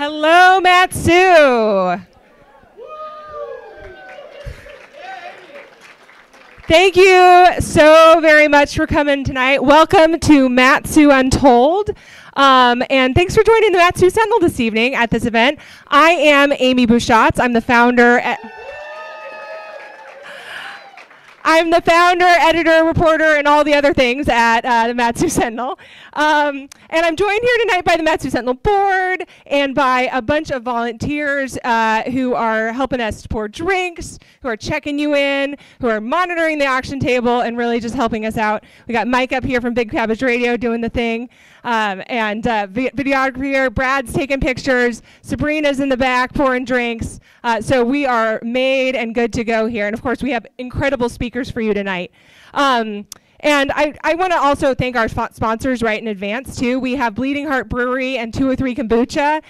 Hello, Matsu. Thank you so very much for coming tonight. Welcome to Su Untold. And thanks for joining the Su Sentinel this evening at this event. I am Amy Bouchatz. I'm the founder, editor, reporter, and all the other things at the Su Sentinel. And I'm joined here tonight by the Su Sentinel board and by a bunch of volunteers who are helping us pour drinks, who are checking you in, who are monitoring the auction table, and really just helping us out. We got Mike up here from Big Cabbage Radio doing the thing. And videographer here, Brad's taking pictures, Sabrina's in the back pouring drinks. So we are made and good to go here. And of course, we have incredible speakers for you tonight. And I want to also thank our sponsors right in advance, too. We have Bleeding Heart Brewery and 203 Kombucha.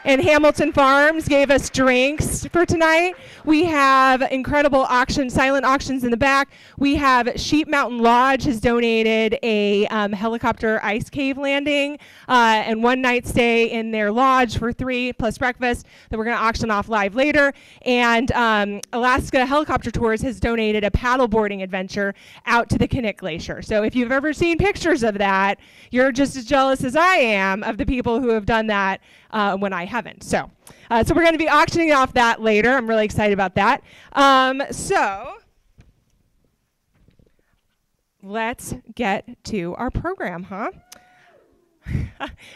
And Hamilton Farms gave us drinks for tonight. We have incredible auctions, silent auctions in the back. We have Sheep Mountain Lodge has donated a helicopter ice cave landing and one night stay in their lodge for 3 plus breakfast that we're going to auction off live later. And Alaska Helicopter Tours has donated a paddleboarding adventure out to the Kinnick Glacier. So if you've ever seen pictures of that, you're just as jealous as I am of the people who have done that when I haven't. So we're going to be auctioning off that later. I'm really excited about that. So let's get to our program, huh?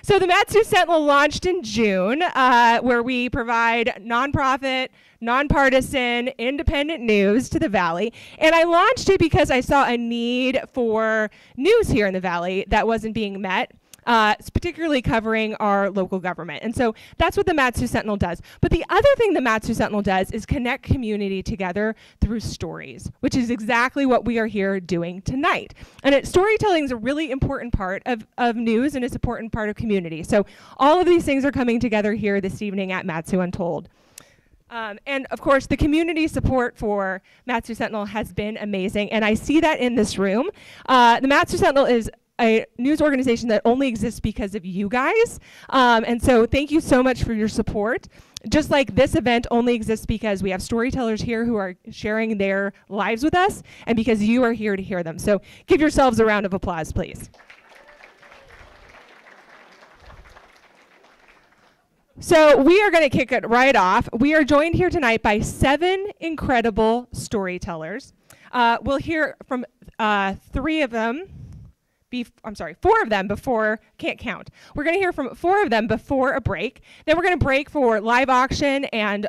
So the Su Sentinel launched in June, where we provide nonprofit, nonpartisan, independent news to the Valley. And I launched it because I saw a need for news here in the Valley that wasn't being met. Particularly covering our local government. And so that's what the Su Sentinel does. But the other thing the Su Sentinel does is connect community together through stories, which is exactly what we are here doing tonight. And storytelling is a really important part of news, and it's an important part of community. So all of these things are coming together here this evening at Su Untold. And of course, the community support for Su Sentinel has been amazing, and I see that in this room. The Su Sentinel is a news organization that only exists because of you guys. And so thank you so much for your support. Just like this event only exists because we have storytellers here who are sharing their lives with us, and because you are here to hear them. So give yourselves a round of applause, please. So we are going to kick it right off. We are joined here tonight by 7 incredible storytellers. We'll hear from 4 of them before, can't count. We're going to hear from 4 of them before a break. Then we're going to break for live auction and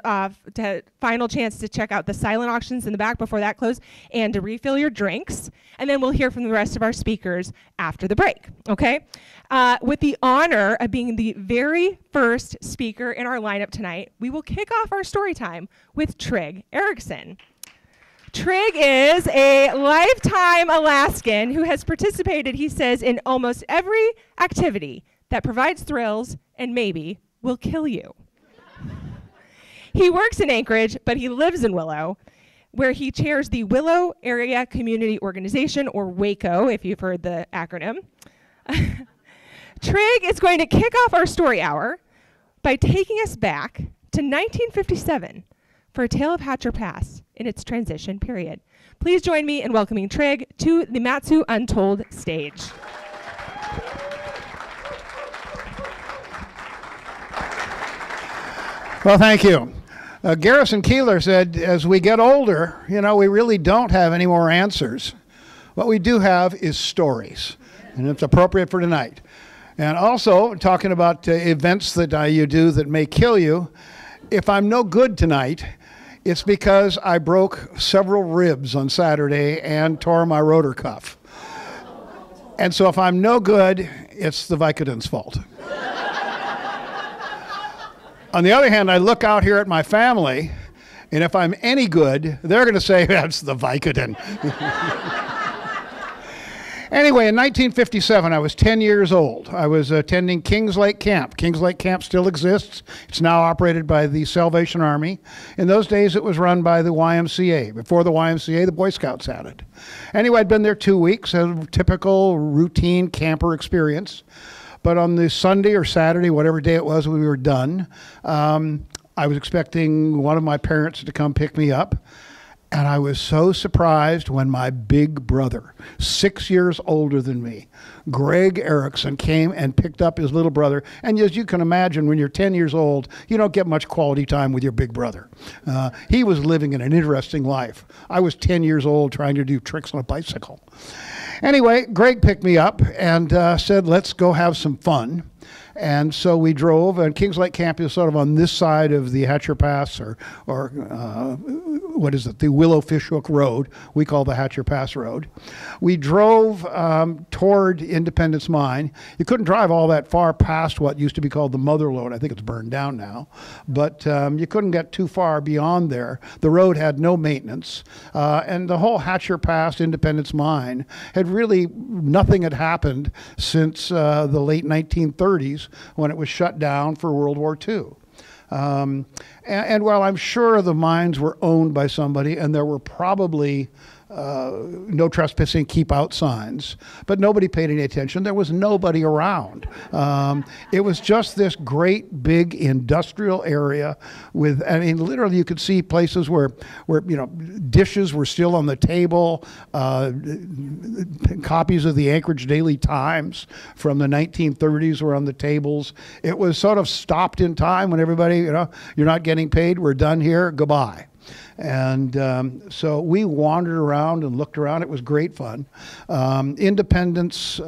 final chance to check out the silent auctions in the back before that close and to refill your drinks. And then we'll hear from the rest of our speakers after the break, okay? With the honor of being the very first speaker in our lineup tonight, we will kick off our story time with Trig Erickson. Trig is a lifetime Alaskan who has participated, he says, in almost every activity that provides thrills and maybe will kill you. He works in Anchorage, but he lives in Willow, where he chairs the Willow Area Community Organization, or WACO, if you've heard the acronym. Trig is going to kick off our story hour by taking us back to 1957 for a tale of Hatcher Pass in its transition period. Please join me in welcoming Trig to the Su Untold stage. Well, thank you. Garrison Keillor said, as we get older, we really don't have any more answers. What we do have is stories, and it's appropriate for tonight. And also, talking about events that you do that may kill you, if I'm no good tonight, it's because I broke several ribs on Saturday and tore my rotor cuff. And so if I'm no good, it's the Vicodin's fault. On the other hand, I look out here at my family, and if I'm any good, they're going to say that's the Vicodin. Anyway, in 1957, I was 10 years old. I was attending Kings Lake Camp. Kings Lake Camp still exists. It's now operated by the Salvation Army. In those days, it was run by the YMCA. Before the YMCA, the Boy Scouts had it. Anyway, I'd been there 2 weeks, a typical routine camper experience. But on the Sunday or Saturday, whatever day it was when we were done, I was expecting one of my parents to come pick me up. And I was so surprised when my big brother, 6 years older than me, Greg Erickson, came and picked up his little brother. And as you can imagine, when you're 10 years old, you don't get much quality time with your big brother. He was living in an interesting life. I was 10 years old trying to do tricks on a bicycle. Anyway, Greg picked me up and said, let's go have some fun. And so we drove, and Kings Lake Camp is sort of on this side of the Hatcher Pass, or what is it, the Willow Fish Hook Road. We call the Hatcher Pass Road. We drove toward Independence Mine. You couldn't drive all that far past what used to be called the Mother Lode. I think it's burned down now. But you couldn't get too far beyond there. The road had no maintenance. And the whole Hatcher Pass, Independence Mine, had really, nothing had happened since the late 1930s, when it was shut down for World War II. And while I'm sure the mines were owned by somebody, and there were probably no trespassing, keep out signs, but nobody paid any attention. There was nobody around. It was just this great big industrial area with, I mean, literally you could see places where you know, dishes were still on the table, copies of the Anchorage Daily Times from the 1930s were on the tables. It was sort of stopped in time when everybody, you know, you're not getting paid, we're done here, goodbye. And so we wandered around and looked around. It was great fun. Independence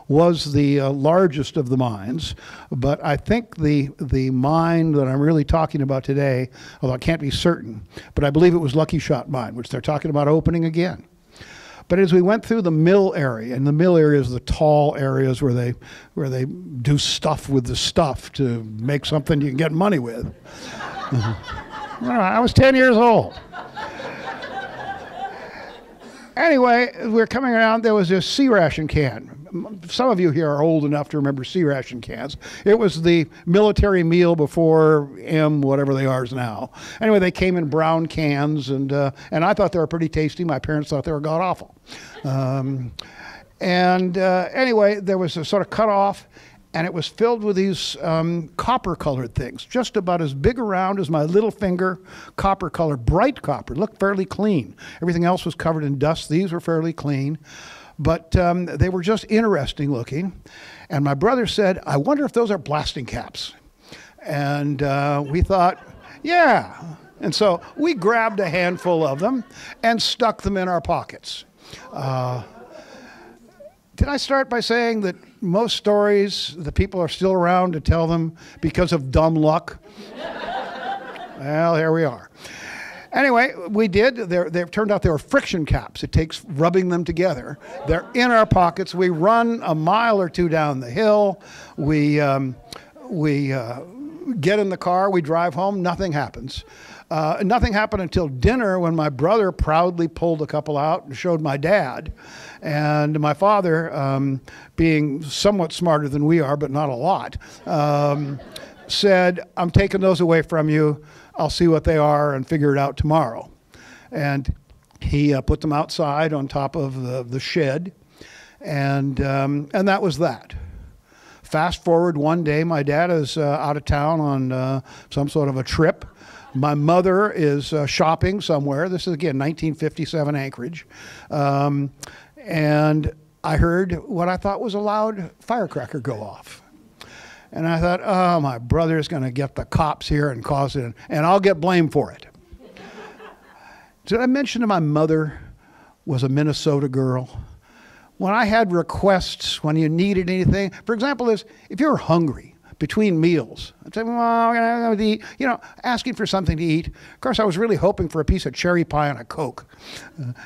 was the largest of the mines, but I think the mine that I'm really talking about today, although I can't be certain, but I believe it was Lucky Shot Mine, which they're talking about opening again. But as we went through the mill area, and the mill area is the tall areas where they do stuff with the stuff to make something you can get money with. I was 10 years old. Anyway, we were coming around, there was this sea ration can. Some of you here are old enough to remember sea ration cans. It was the military meal before whatever they are now. Anyway, they came in brown cans, and I thought they were pretty tasty. My parents thought they were god-awful. Anyway, there was a sort of cut-off, and it was filled with these copper-colored things, just about as big around as my little finger, copper-colored, bright copper, looked fairly clean. Everything else was covered in dust. These were fairly clean, but they were just interesting looking. And my brother said, I wonder if those are blasting caps. And we thought, yeah. And so we grabbed a handful of them and stuck them in our pockets. Did I start by saying that most stories, the people are still around to tell them because of dumb luck? Well, here we are. Anyway, we did. They turned out they were friction caps. It takes rubbing them together. They're in our pockets. We run a mile or two down the hill. We get in the car. We drive home. Nothing happens. Nothing happened until dinner, when my brother proudly pulled a couple out and showed my dad. And my father, being somewhat smarter than we are, but not a lot, said, I'm taking those away from you. I'll see what they are and figure it out tomorrow. And he put them outside on top of the shed, and that was that. Fast forward one day, my dad is out of town on some sort of a trip. My mother is shopping somewhere. This is, again, 1957 Anchorage. And I heard what I thought was a loud firecracker go off. And I thought, oh, my brother's going to get the cops here and cause it, and I'll get blamed for it. Did I mention that my mother was a Minnesota girl? When I had requests, when you needed anything, for example, if you're hungry between meals, I'd say, well, I'm going to eat, you know, asking for something to eat. Of course, I was really hoping for a piece of cherry pie and a Coke.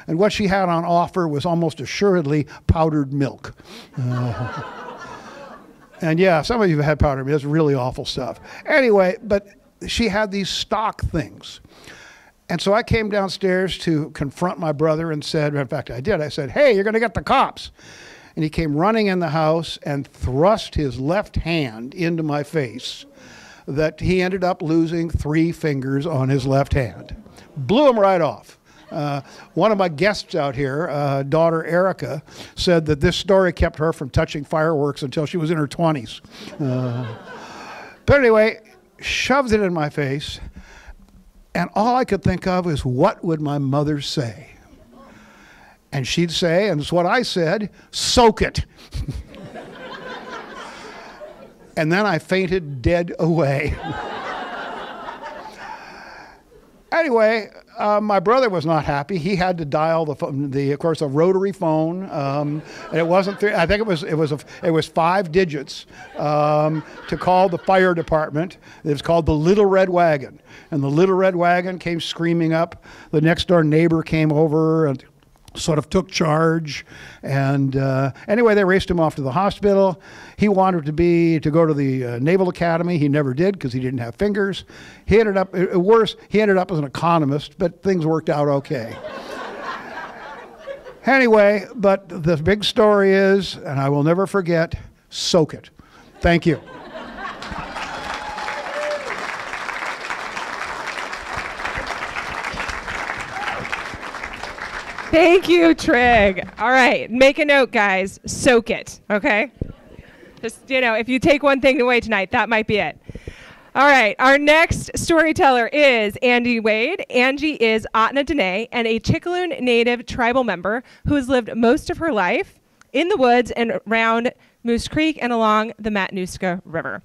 And what she had on offer was almost assuredly powdered milk. And yeah, some of you have had powdered milk. It's really awful stuff. Anyway, but she had these stock things. And so I came downstairs to confront my brother and said, in fact, I did. I said, hey, you're going to get the cops. And he came running in the house and thrust his left hand into my face, that he ended up losing 3 fingers on his left hand. Blew him right off. One of my guests out here, daughter Erica, said that this story kept her from touching fireworks until she was in her 20s. But anyway, shoved it in my face, and all I could think of is, what would my mother say? And she'd say, and it's what I said, soak it. And then I fainted dead away. Anyway, my brother was not happy. He had to dial of course, a rotary phone. And it wasn't I think it was 5 digits to call the fire department. It was called the Little Red Wagon, and the Little Red Wagon came screaming up. The next door neighbor came over and sort of took charge, and anyway, they raced him off to the hospital. He wanted to go to the Naval Academy. He never did because he didn't have fingers. He ended up worse. He ended up as an economist, but things worked out okay. Anyway, but the big story is, and I will never forget, soak it. Thank you. Thank you, Trig. All right, make a note, guys. Soak it, okay? Just, if you take one thing away tonight, that might be it. All right, our next storyteller is Angie Wade. Angie is Ahtna Dene and a Chicxulub Native tribal member who has lived most of her life in the woods and around Moose Creek and along the Matanuska River.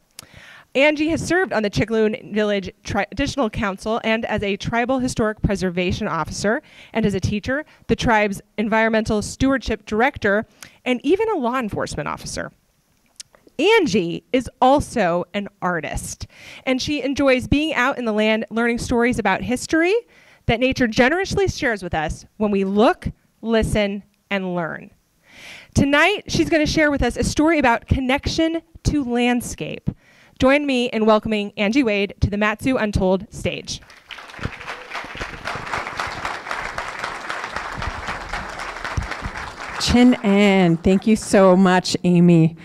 Angie has served on the Chicxulub Village Traditional Council and as a Tribal Historic Preservation Officer, and as a teacher, the tribe's Environmental Stewardship Director, and even a law enforcement officer. Angie is also an artist, and she enjoys being out in the land learning stories about history that nature generously shares with us when we look, listen, and learn. Tonight, she's going to share with us a story about connection to landscape. Join me in welcoming Angie Wade to the Su Untold stage. Chin Ann, thank you so much, Amy.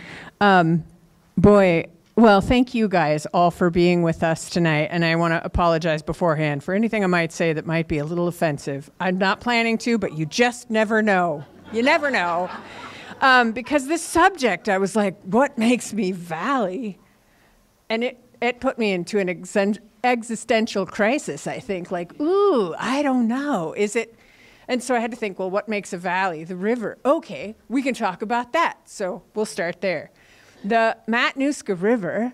Well, thank you guys all for being with us tonight, and I want to apologize beforehand for anything I might say that might be a little offensive. I'm not planning to, but you just never know. You never know. Because this subject, I was like, what makes me valley? And it put me into an existential crisis, I think, like, ooh, I don't know. Is it? And so I had to think, well, what makes a valley? The river. Okay, we can talk about that. So we'll start there. The Matanuska River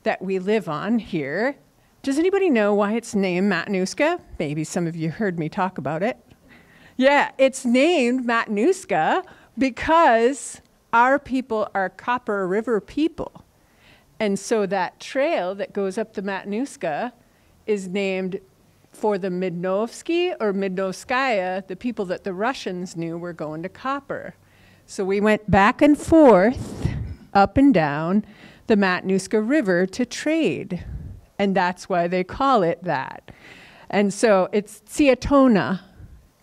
that we live on here, does anybody know why it's named Matanuska? Maybe some of you heard me talk about it. Yeah, it's named Matanuska because our people are Copper River people. And so that trail that goes up the Matanuska is named for the Midnovsky or Midnovskaya, the people that the Russians knew were going to copper. So we went back and forth, up and down the Matanuska River to trade. And that's why they call it that. And so it's Tsiatona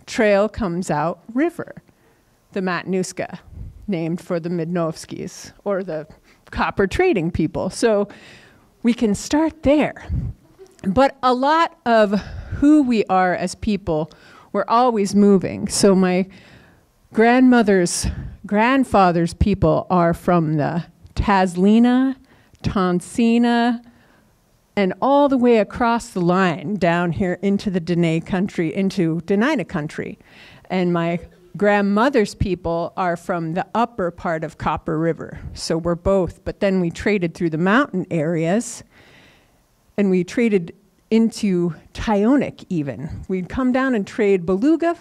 Trail comes out river, the Matanuska, named for the Midnovskys, or the copper trading people. So we can start there. But a lot of who we are as people, we're always moving. So my grandfather's people are from the Taslina, Tonsina, and all the way across the line down here into the Dene country, into Dena'ina country. And my grandmother's people are from the upper part of Copper River. So we're both, but then we traded through the mountain areas, and we traded into Tyonek even. We'd come down and trade beluga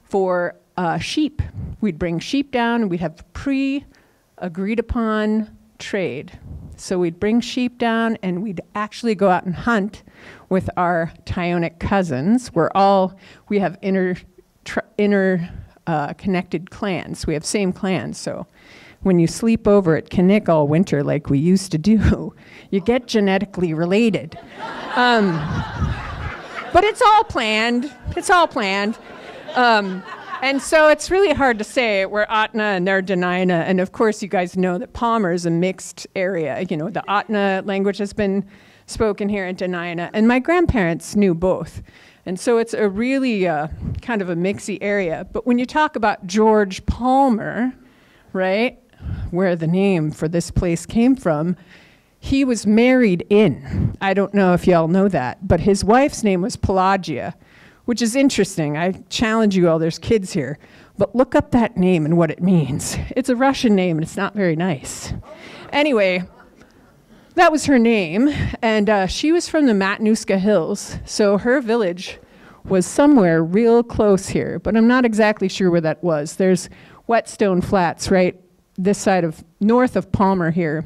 for sheep. We'd bring sheep down, and we'd have pre-agreed upon trade. So we'd bring sheep down, and we'd actually go out and hunt with our Tyonek cousins. We have connected clans. We have same clans, so when you sleep over at Kinnick all winter like we used to do, you get genetically related. But it's all planned. It's all planned. And so it's really hard to say. We're Ahtna and they're Dena'ina. And of course, you guys know that Palmer is a mixed area. You know, the Ahtna language has been spoken here in Dena'ina. And my grandparents knew both. And so it's a really kind of a mixy area. But when you talk about George Palmer, right, where the name for this place came from, he was married in. I don't know if y'all know that, but his wife's name was Pelagia, which is interesting. I challenge you all, there's kids here, but look up that name and what it means. It's a Russian name and it's not very nice. Anyway, that was her name, and she was from the Matanuska Hills, so her village was somewhere real close here, but I'm not exactly sure where that was. There's Whetstone Flats right this side of, north of Palmer here,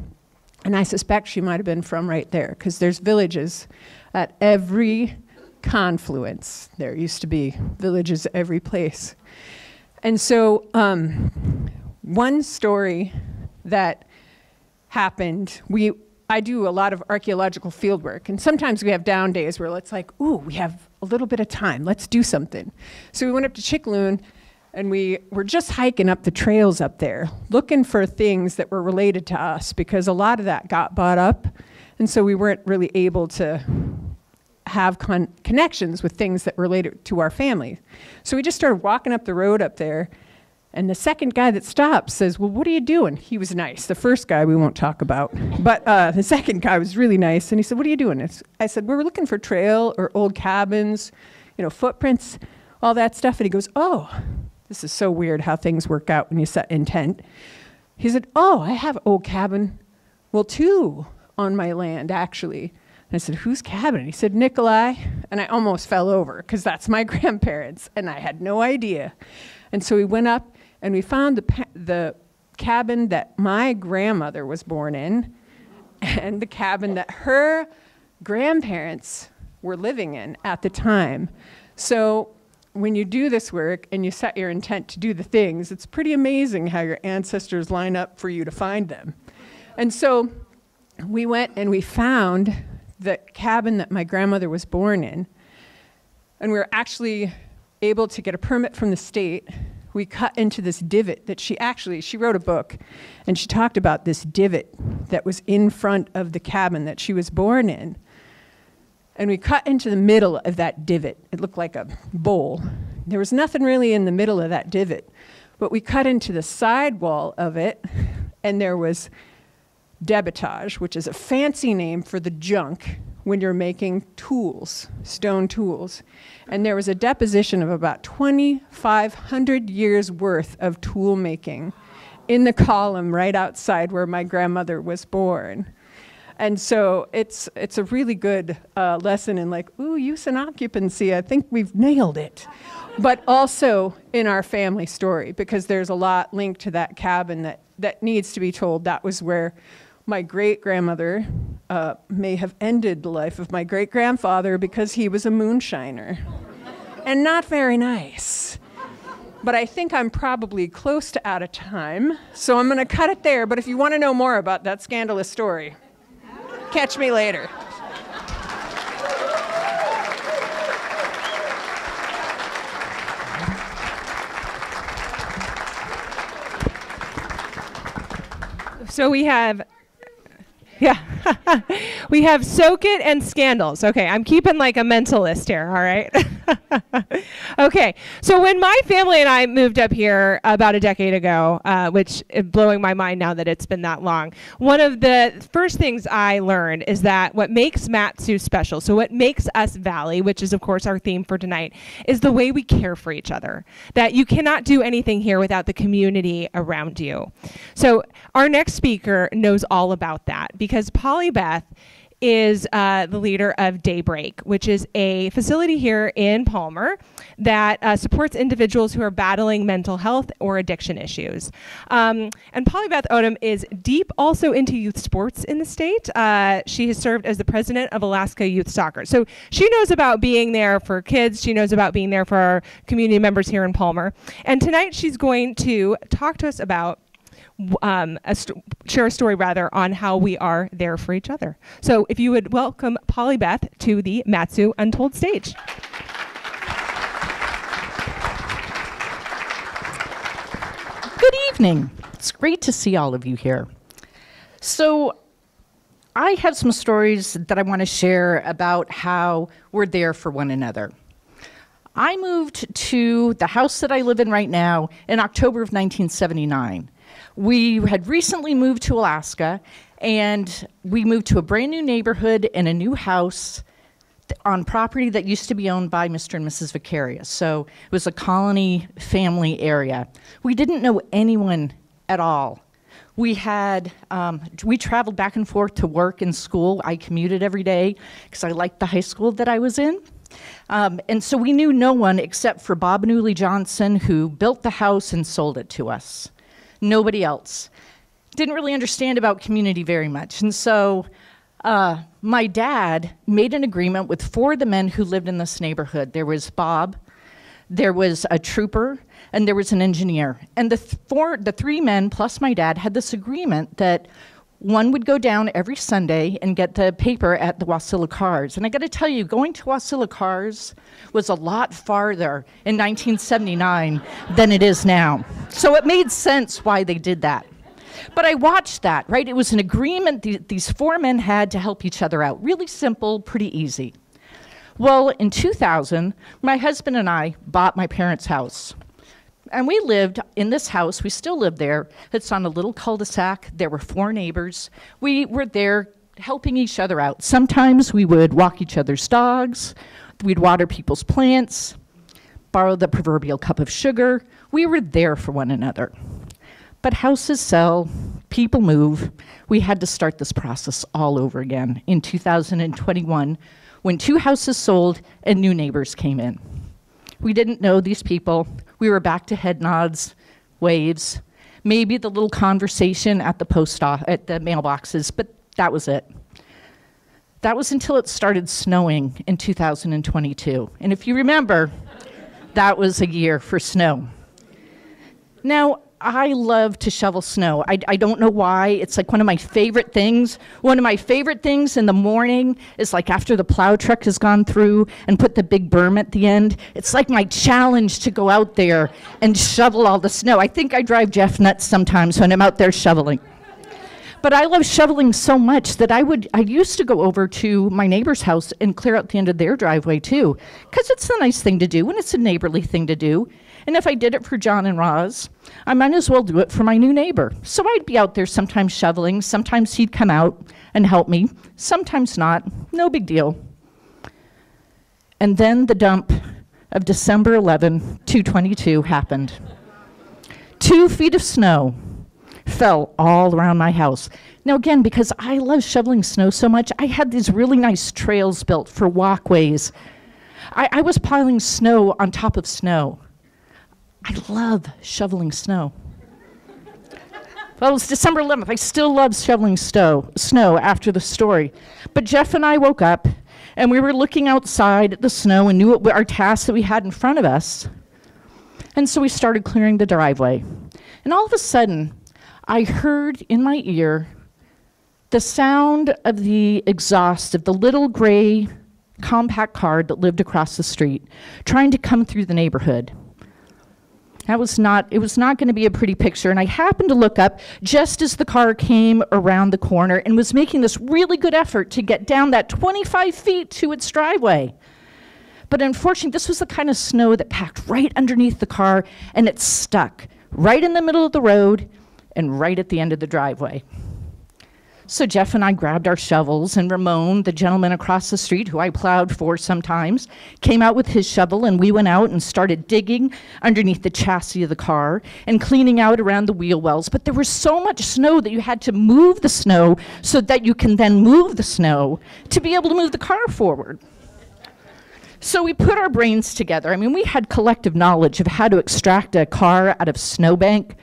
and I suspect she might have been from right there, because there's villages at every confluence. There used to be villages every place. And so one story that happened, I do a lot of archaeological field work, and sometimes we have down days where it's like, ooh, we have a little bit of time, let's do something. So we went up to Chickaloon, and we were just hiking up the trails up there, looking for things that were related to us, because a lot of that got bought up, and so we weren't really able to have connections with things that related to our family. So we just started walking up the road up there, and the second guy that stopped says, well, what are you doing? He was nice. The first guy we won't talk about, but the second guy was really nice, and he said, what are you doing? I said, we're looking for trail or old cabins, footprints, all that stuff. And he goes, oh, this is so weird how things work out when you set intent. He said, oh, I have an old cabin. Well, 2 on my land, actually. And I said, whose cabin? And he said, Nikolai. And I almost fell over, because that's my grandparents, and I had no idea. And so we went up, and we found the cabin that my grandmother was born in, and the cabin that her grandparents were living in at the time. So when you do this work and you set your intent to do the things, it's pretty amazing how your ancestors line up for you to find them. And so we went and we found the cabin that my grandmother was born in, and we were actually able to get a permit from the state. We cut into this divot that she wrote a book, and she talked about this divot that was in front of the cabin that she was born in. And we cut into the middle of that divot. It looked like a bowl. There was nothing really in the middle of that divot, but we cut into the side wall of it, and there was debitage, which is a fancy name for the junk when you're making tools, stone tools. And there was a deposition of about 2,500 years worth of tool making in the column right outside where my grandmother was born. And so it's a really good lesson in like, ooh, use and occupancy, I think we've nailed it. But also in our family story, because there's a lot linked to that cabin that needs to be told. That was where my great-grandmother may have ended the life of my great-grandfather because he was a moonshiner. And not very nice. But I think I'm probably close to out of time, so I'm going to cut it there. But if you want to know more about that scandalous story, catch me later. So we have, we have Soak It and Scandals. Okay, I'm keeping like a mental list here, all right? Okay, so when my family and I moved up here about a decade ago, which is blowing my mind now that it's been that long, one of the first things I learned is that what makes Mat-Su special, so what makes us Valley, which is of course our theme for tonight, is the way we care for each other. That you cannot do anything here without the community around you. So our next speaker knows all about that, because Polly Beth is the leader of Daybreak, which is a facility here in Palmer that supports individuals who are battling mental health or addiction issues. And Polly Beth Odom is deep also into youth sports in the state. She has served as the president of Alaska Youth Soccer. So she knows about being there for kids. She knows about being there for our community members here in Palmer. And tonight she's going to talk to us about share a story rather on how we are there for each other. So if you would welcome Polly Beth to the Mat-Su Untold stage. Good evening. It's great to see all of you here. So I have some stories that I want to share about how we're there for one another. I moved to the house that I live in right now in October of 1979. We had recently moved to Alaska, and we moved to a brand new neighborhood in a new house on property that used to be owned by Mr. and Mrs. Vicarious. So it was a colony family area. We didn't know anyone at all. We traveled back and forth to work and school. I commuted every day because I liked the high school that I was in. And so we knew no one except for Bob and Uli Johnson, who built the house and sold it to us. Nobody else. Didn't really understand about community very much. And so my dad made an agreement with 4 of the men who lived in this neighborhood. There was Bob, there was a trooper, and there was an engineer. And the 3 men plus my dad had this agreement that one would go down every Sunday and get the paper at the Wasilla Cars. And I got to tell you, going to Wasilla Cars was a lot farther in 1979 than it is now. So it made sense why they did that. But I watched that, right? It was an agreement these 4 men had to help each other out. Really simple, pretty easy. Well, in 2000, my husband and I bought my parents' house. And we lived in this house. We still live there. It's on a little cul-de-sac. There were 4 neighbors. We were there helping each other out. Sometimes we would walk each other's dogs. We'd water people's plants, borrow the proverbial cup of sugar. We were there for one another. But houses sell, people move. We had to start this process all over again in 2021 when 2 houses sold and new neighbors came in. We didn't know these people. We were back to head nods, waves, maybe the little conversation at the at the mailboxes, but that was it. That was until it started snowing in 2022. And if you remember, that was a year for snow. Now, I love to shovel snow. I don't know why. It's like one of my favorite things. One of my favorite things in the morning is like after the plow truck has gone through and put the big berm at the end. It's like my challenge to go out there and shovel all the snow. I think I drive Jeff nuts sometimes when I'm out there shoveling. But I love shoveling so much that I used to go over to my neighbor's house and clear out the end of their driveway too, because it's a nice thing to do and it's a neighborly thing to do. And if I did it for John and Roz, I might as well do it for my new neighbor. So I'd be out there sometimes shoveling. Sometimes he'd come out and help me. Sometimes not. No big deal. And then the dump of December 11, 2022 happened. 2 feet of snow fell all around my house. Now again, because I love shoveling snow so much, I had these really nice trails built for walkways. I was piling snow on top of snow. I love shoveling snow. Well, it was December 11th. I still love shoveling snow after the story. But Jeff and I woke up, and we were looking outside at the snow and knew our task that we had in front of us. And so we started clearing the driveway. And all of a sudden, I heard in my ear the sound of the exhaust of the little gray compact car that lived across the street, trying to come through the neighborhood. It was not going to be a pretty picture, and I happened to look up just as the car came around the corner and was making this really good effort to get down that 25 feet to its driveway. But unfortunately, this was the kind of snow that packed right underneath the car, and it stuck right in the middle of the road and right at the end of the driveway. So Jeff and I grabbed our shovels, and Ramon, the gentleman across the street who I plowed for sometimes, came out with his shovel, and we went out and started digging underneath the chassis of the car and cleaning out around the wheel wells. But there was so much snow that you had to move the snow so that you can then move the snow to be able to move the car forward. So we put our brains together. I mean, we had collective knowledge of how to extract a car out of snowbank.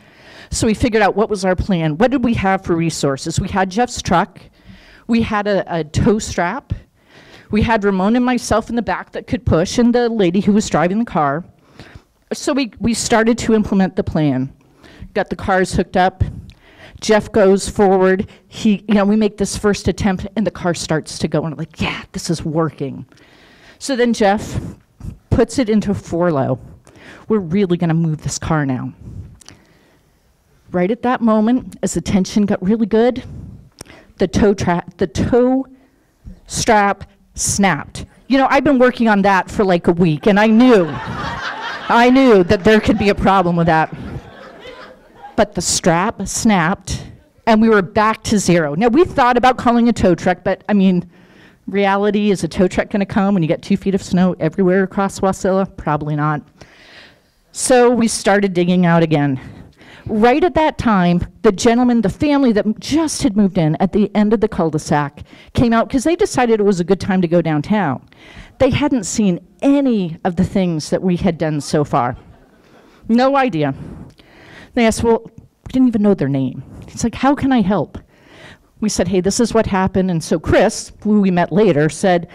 So we figured out what was our plan. What did we have for resources? We had Jeff's truck. We had a tow strap. We had Ramon and myself in the back that could push, and the lady who was driving the car. So we started to implement the plan. Got the cars hooked up. Jeff goes forward. We make this first attempt, and the car starts to go. And I'm like, yeah, this is working. So then Jeff puts it into 4-low. We're really going to move this car now. Right at that moment, as the tension got really good, the tow strap snapped. You know, I've been working on that for like a week, and I knew that there could be a problem with that. But the strap snapped, and we were back to zero. Now, we thought about calling a tow truck, but I mean, reality, is a tow truck going to come when you get 2 feet of snow everywhere across Wasilla? Probably not. So we started digging out again. Right at that time, the gentleman, the family that just had moved in at the end of the cul-de-sac came out because they decided it was a good time to go downtown. They hadn't seen any of the things that we had done so far. No idea. They asked, well, we didn't even know their name. It's like, how can I help? We said, hey, this is what happened. And so Chris, who we met later, said,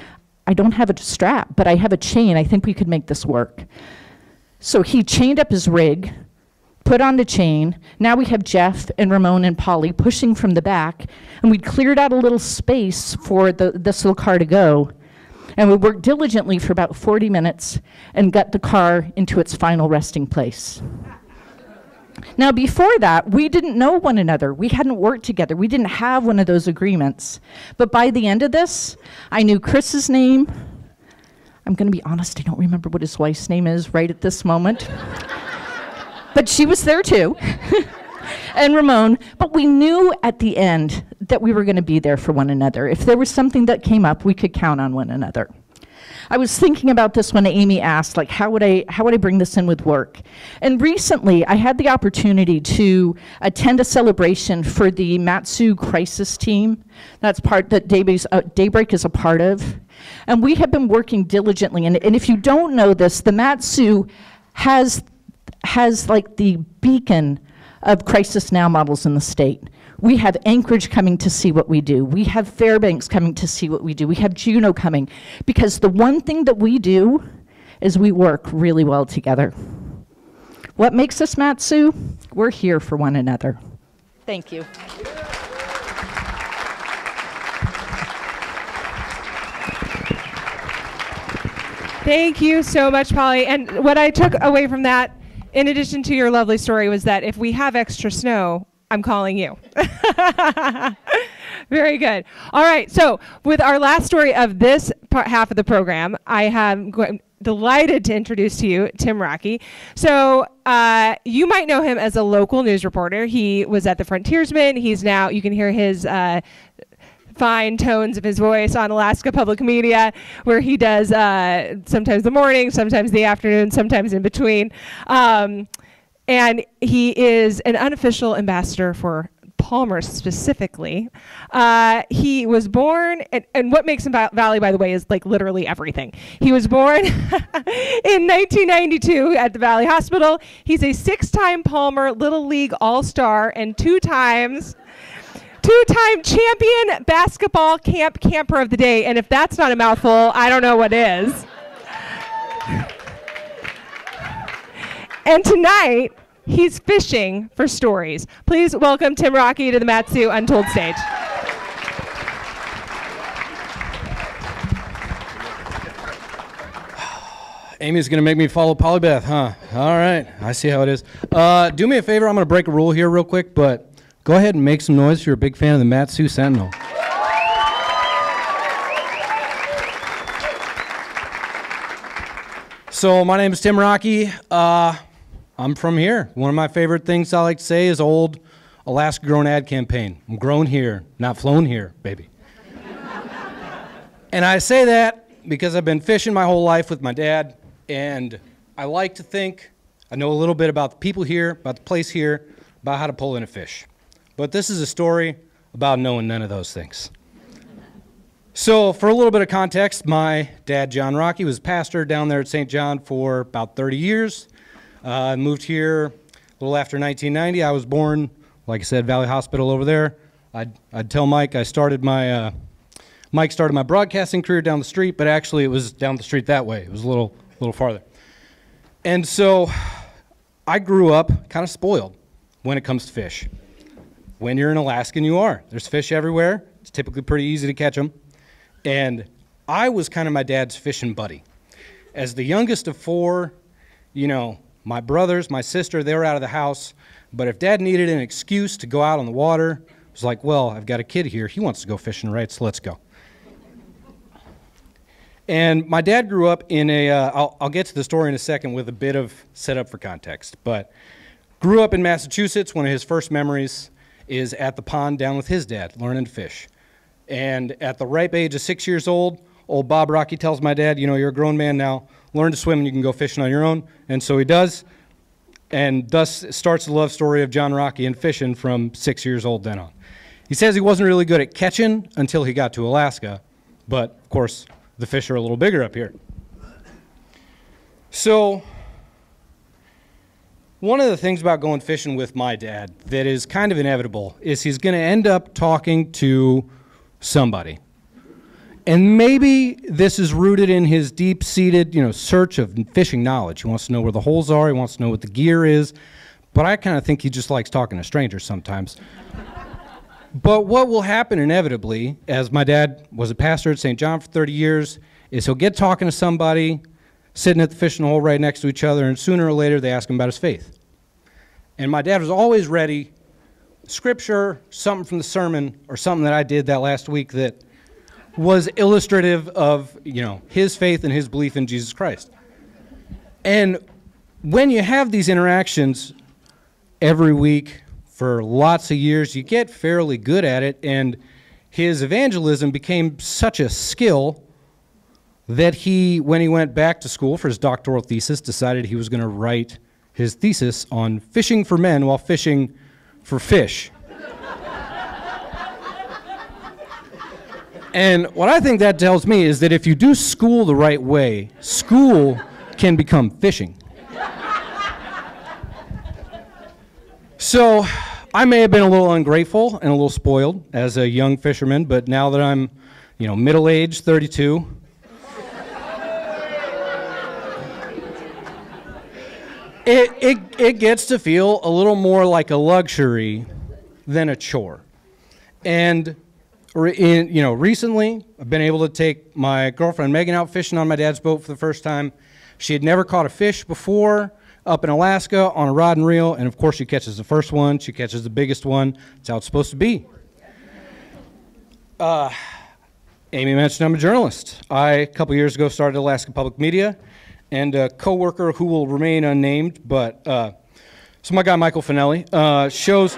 I don't have a strap, but I have a chain. I think we could make this work. So he chained up his rig, put on the chain. Now we have Jeff and Ramon and Polly pushing from the back, and we cleared out a little space for this little car to go. And we worked diligently for about 40 minutes and got the car into its final resting place. Now, before that, we didn't know one another. We hadn't worked together. We didn't have one of those agreements. But by the end of this, I knew Chris's name. I'm going to be honest, I don't remember what his wife's name is right at this moment. But she was there too. And Ramon. But we knew at the end that we were going to be there for one another. If there was something that came up, we could count on one another. I was thinking about this when Amy asked, like, how would I bring this in with work? And recently, I had the opportunity to attend a celebration for the Matsu crisis team. That's part that Daybreak is a part of. And we have been working diligently. And if you don't know this, the Matsu has like the beacon of Crisis Now models in the state. We have Anchorage coming to see what we do. We have Fairbanks coming to see what we do. We have Juneau coming. Because the one thing that we do is we work really well together. What makes us Matsu? We're here for one another. Thank you. Thank you so much, Polly. And what I took away from that, in addition to your lovely story, was that if we have extra snow, I'm calling you. Very good. All right. So with our last story of this half of the program, I'm delighted to introduce to you Tim Rocky. So you might know him as a local news reporter. He was at the Frontiersman. He's now, you can hear his fine tones of his voice on Alaska Public Media, where he does sometimes the morning, sometimes the afternoon, sometimes in between. And he is an unofficial ambassador for Palmer specifically. He was born, and what makes him Valley, by the way, is like literally everything. He was born in 1992 at the Valley Hospital. He's a 6-time Palmer Little League All-Star and 2-time champion basketball camper of the day. And if that's not a mouthful, I don't know what is. And tonight, he's fishing for stories. Please welcome Tim Rocky to the Matsu Untold stage. Amy's going to make me follow Polybeth, huh? All right, I see how it is. Do me a favor, I'm going to break a rule here real quick, but go ahead and make some noise if you're a big fan of the Matsu Sentinel. So my name is Tim Rocky. I'm from here. One of my favorite things I like to say is old Alaska Grown ad campaign. I'm grown here, not flown here, baby. And I say that because I've been fishing my whole life with my dad, and I like to think I know a little bit about the people here, about the place here, about how to pull in a fish. But this is a story about knowing none of those things. So for a little bit of context, my dad, John Rocky, was pastor down there at St. John for about 30 years. I moved here a little after 1990. I was born, like I said, Valley Hospital over there. I'd tell Mike Mike started my broadcasting career down the street, but actually it was down the street that way. It was a little farther. And so I grew up kind of spoiled when it comes to fish. When you're in Alaska, and you are. There's fish everywhere. It's typically pretty easy to catch them. And I was kind of my dad's fishing buddy. As the youngest of 4, you know, my brothers, my sister, they were out of the house. But if Dad needed an excuse to go out on the water, it was like, well, I've got a kid here. He wants to go fishing, right? So let's go. And my dad grew up in a, I'll get to the story in a second with a bit of setup for context, but grew up in Massachusetts. One of his first memories is at the pond down with his dad, learning to fish. And at the ripe age of 6 years old Bob Rocky tells my dad, you know, you're a grown man now, learn to swim and you can go fishing on your own. And so he does, and thus starts the love story of John Rocky and fishing from 6 years old then on. He says he wasn't really good at catching until he got to Alaska, but of course, the fish are a little bigger up here. So, one of the things about going fishing with my dad that is kind of inevitable is he's going to end up talking to somebody. And maybe this is rooted in his deep-seated, you know, search of fishing knowledge. He wants to know where the holes are, he wants to know what the gear is, but I kind of think he just likes talking to strangers sometimes. But what will happen inevitably, as my dad was a pastor at St. John for 30 years, is he'll get talking to somebody, sitting at the fishing hole right next to each other, and sooner or later they ask him about his faith. And my dad was always ready, scripture, something from the sermon, or something that I did that last week that was illustrative of, you know, his faith and his belief in Jesus Christ. And when you have these interactions every week for lots of years, you get fairly good at it, and his evangelism became such a skill that he, when he went back to school for his doctoral thesis, decided he was going to write his thesis on fishing for men while fishing for fish. And what I think that tells me is that if you do school the right way, school can become fishing. So I may have been a little ungrateful and a little spoiled as a young fisherman, but now that I'm, you know, middle-aged, 32, it gets to feel a little more like a luxury than a chore. And recently, I've been able to take my girlfriend Megan out fishing on my dad's boat for the first time. She had never caught a fish before up in Alaska on a rod and reel, and of course she catches the first one, she catches the biggest one. That's how it's supposed to be. Amy mentioned I'm a journalist. A couple years ago, started Alaska Public Media, and a coworker who will remain unnamed, but so my guy Michael Finelli shows.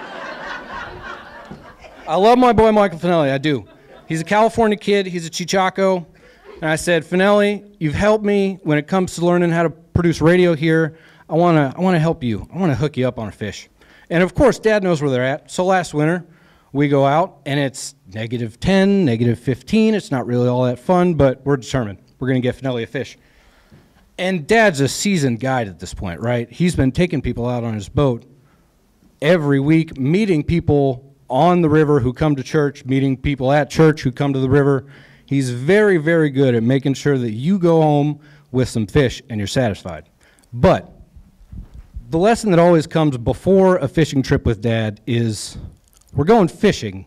I love my boy Michael Finelli, I do. He's a California kid, he's a Chichaco, and I said, Finelli, you've helped me when it comes to learning how to produce radio here. I want to help you. I want to hook you up on a fish. And of course, Dad knows where they're at. So last winter, we go out, and it's -10, -15. It's not really all that fun, but we're determined. We're going to get Finelli a fish. And Dad's a seasoned guide at this point, right? He's been taking people out on his boat every week, meeting people on the river who come to church, meeting people at church who come to the river. He's very, very good at making sure that you go home with some fish and you're satisfied. But the lesson that always comes before a fishing trip with Dad is we're going fishing,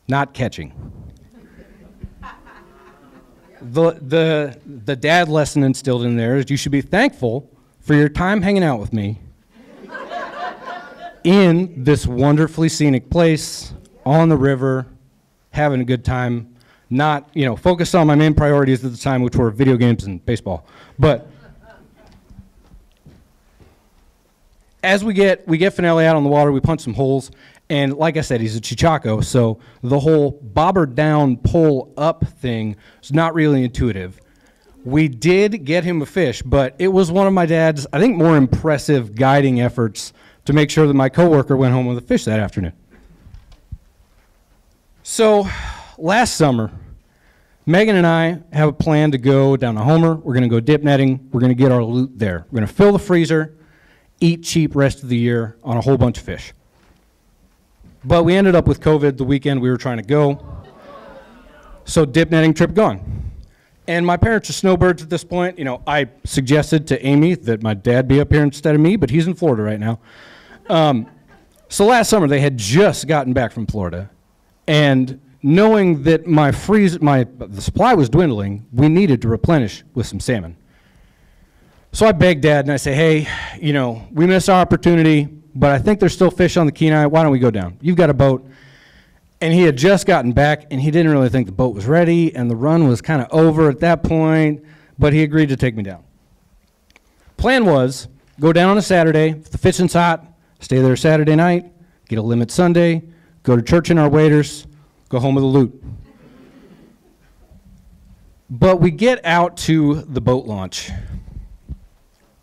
not catching. The dad lesson instilled in there is you should be thankful for your time hanging out with me in this wonderfully scenic place, on the river, having a good time, not, you know, focused on my main priorities at the time, which were video games and baseball. But as we get Finelli out on the water, we punch some holes, and like I said, he's a Chichaco, so the whole bobber down, pull up thing is not really intuitive. We did get him a fish, but it was one of my dad's, I think, more impressive guiding efforts to make sure that my coworker went home with a fish that afternoon. So last summer, Megan and I have a plan to go down to Homer. We're going to go dip netting. We're going to get our loot there. We're going to fill the freezer, eat cheap rest of the year on a whole bunch of fish. But we ended up with COVID the weekend we were trying to go. So dip netting trip gone. And my parents are snowbirds at this point. You know, I suggested to Amy that my dad be up here instead of me, but he's in Florida right now. So last summer they had just gotten back from Florida, and knowing that the supply was dwindling, we needed to replenish with some salmon. So I begged Dad and I say, hey, you know, we missed our opportunity, but I think there's still fish on the Kenai. Why don't we go down? You've got a boat. And he had just gotten back, and he didn't really think the boat was ready, and the run was kind of over at that point, but he agreed to take me down. Plan was, go down on a Saturday, if the fishing's hot, stay there Saturday night, get a limit Sunday, go to church in our waders, go home with the loot. But we get out to the boat launch,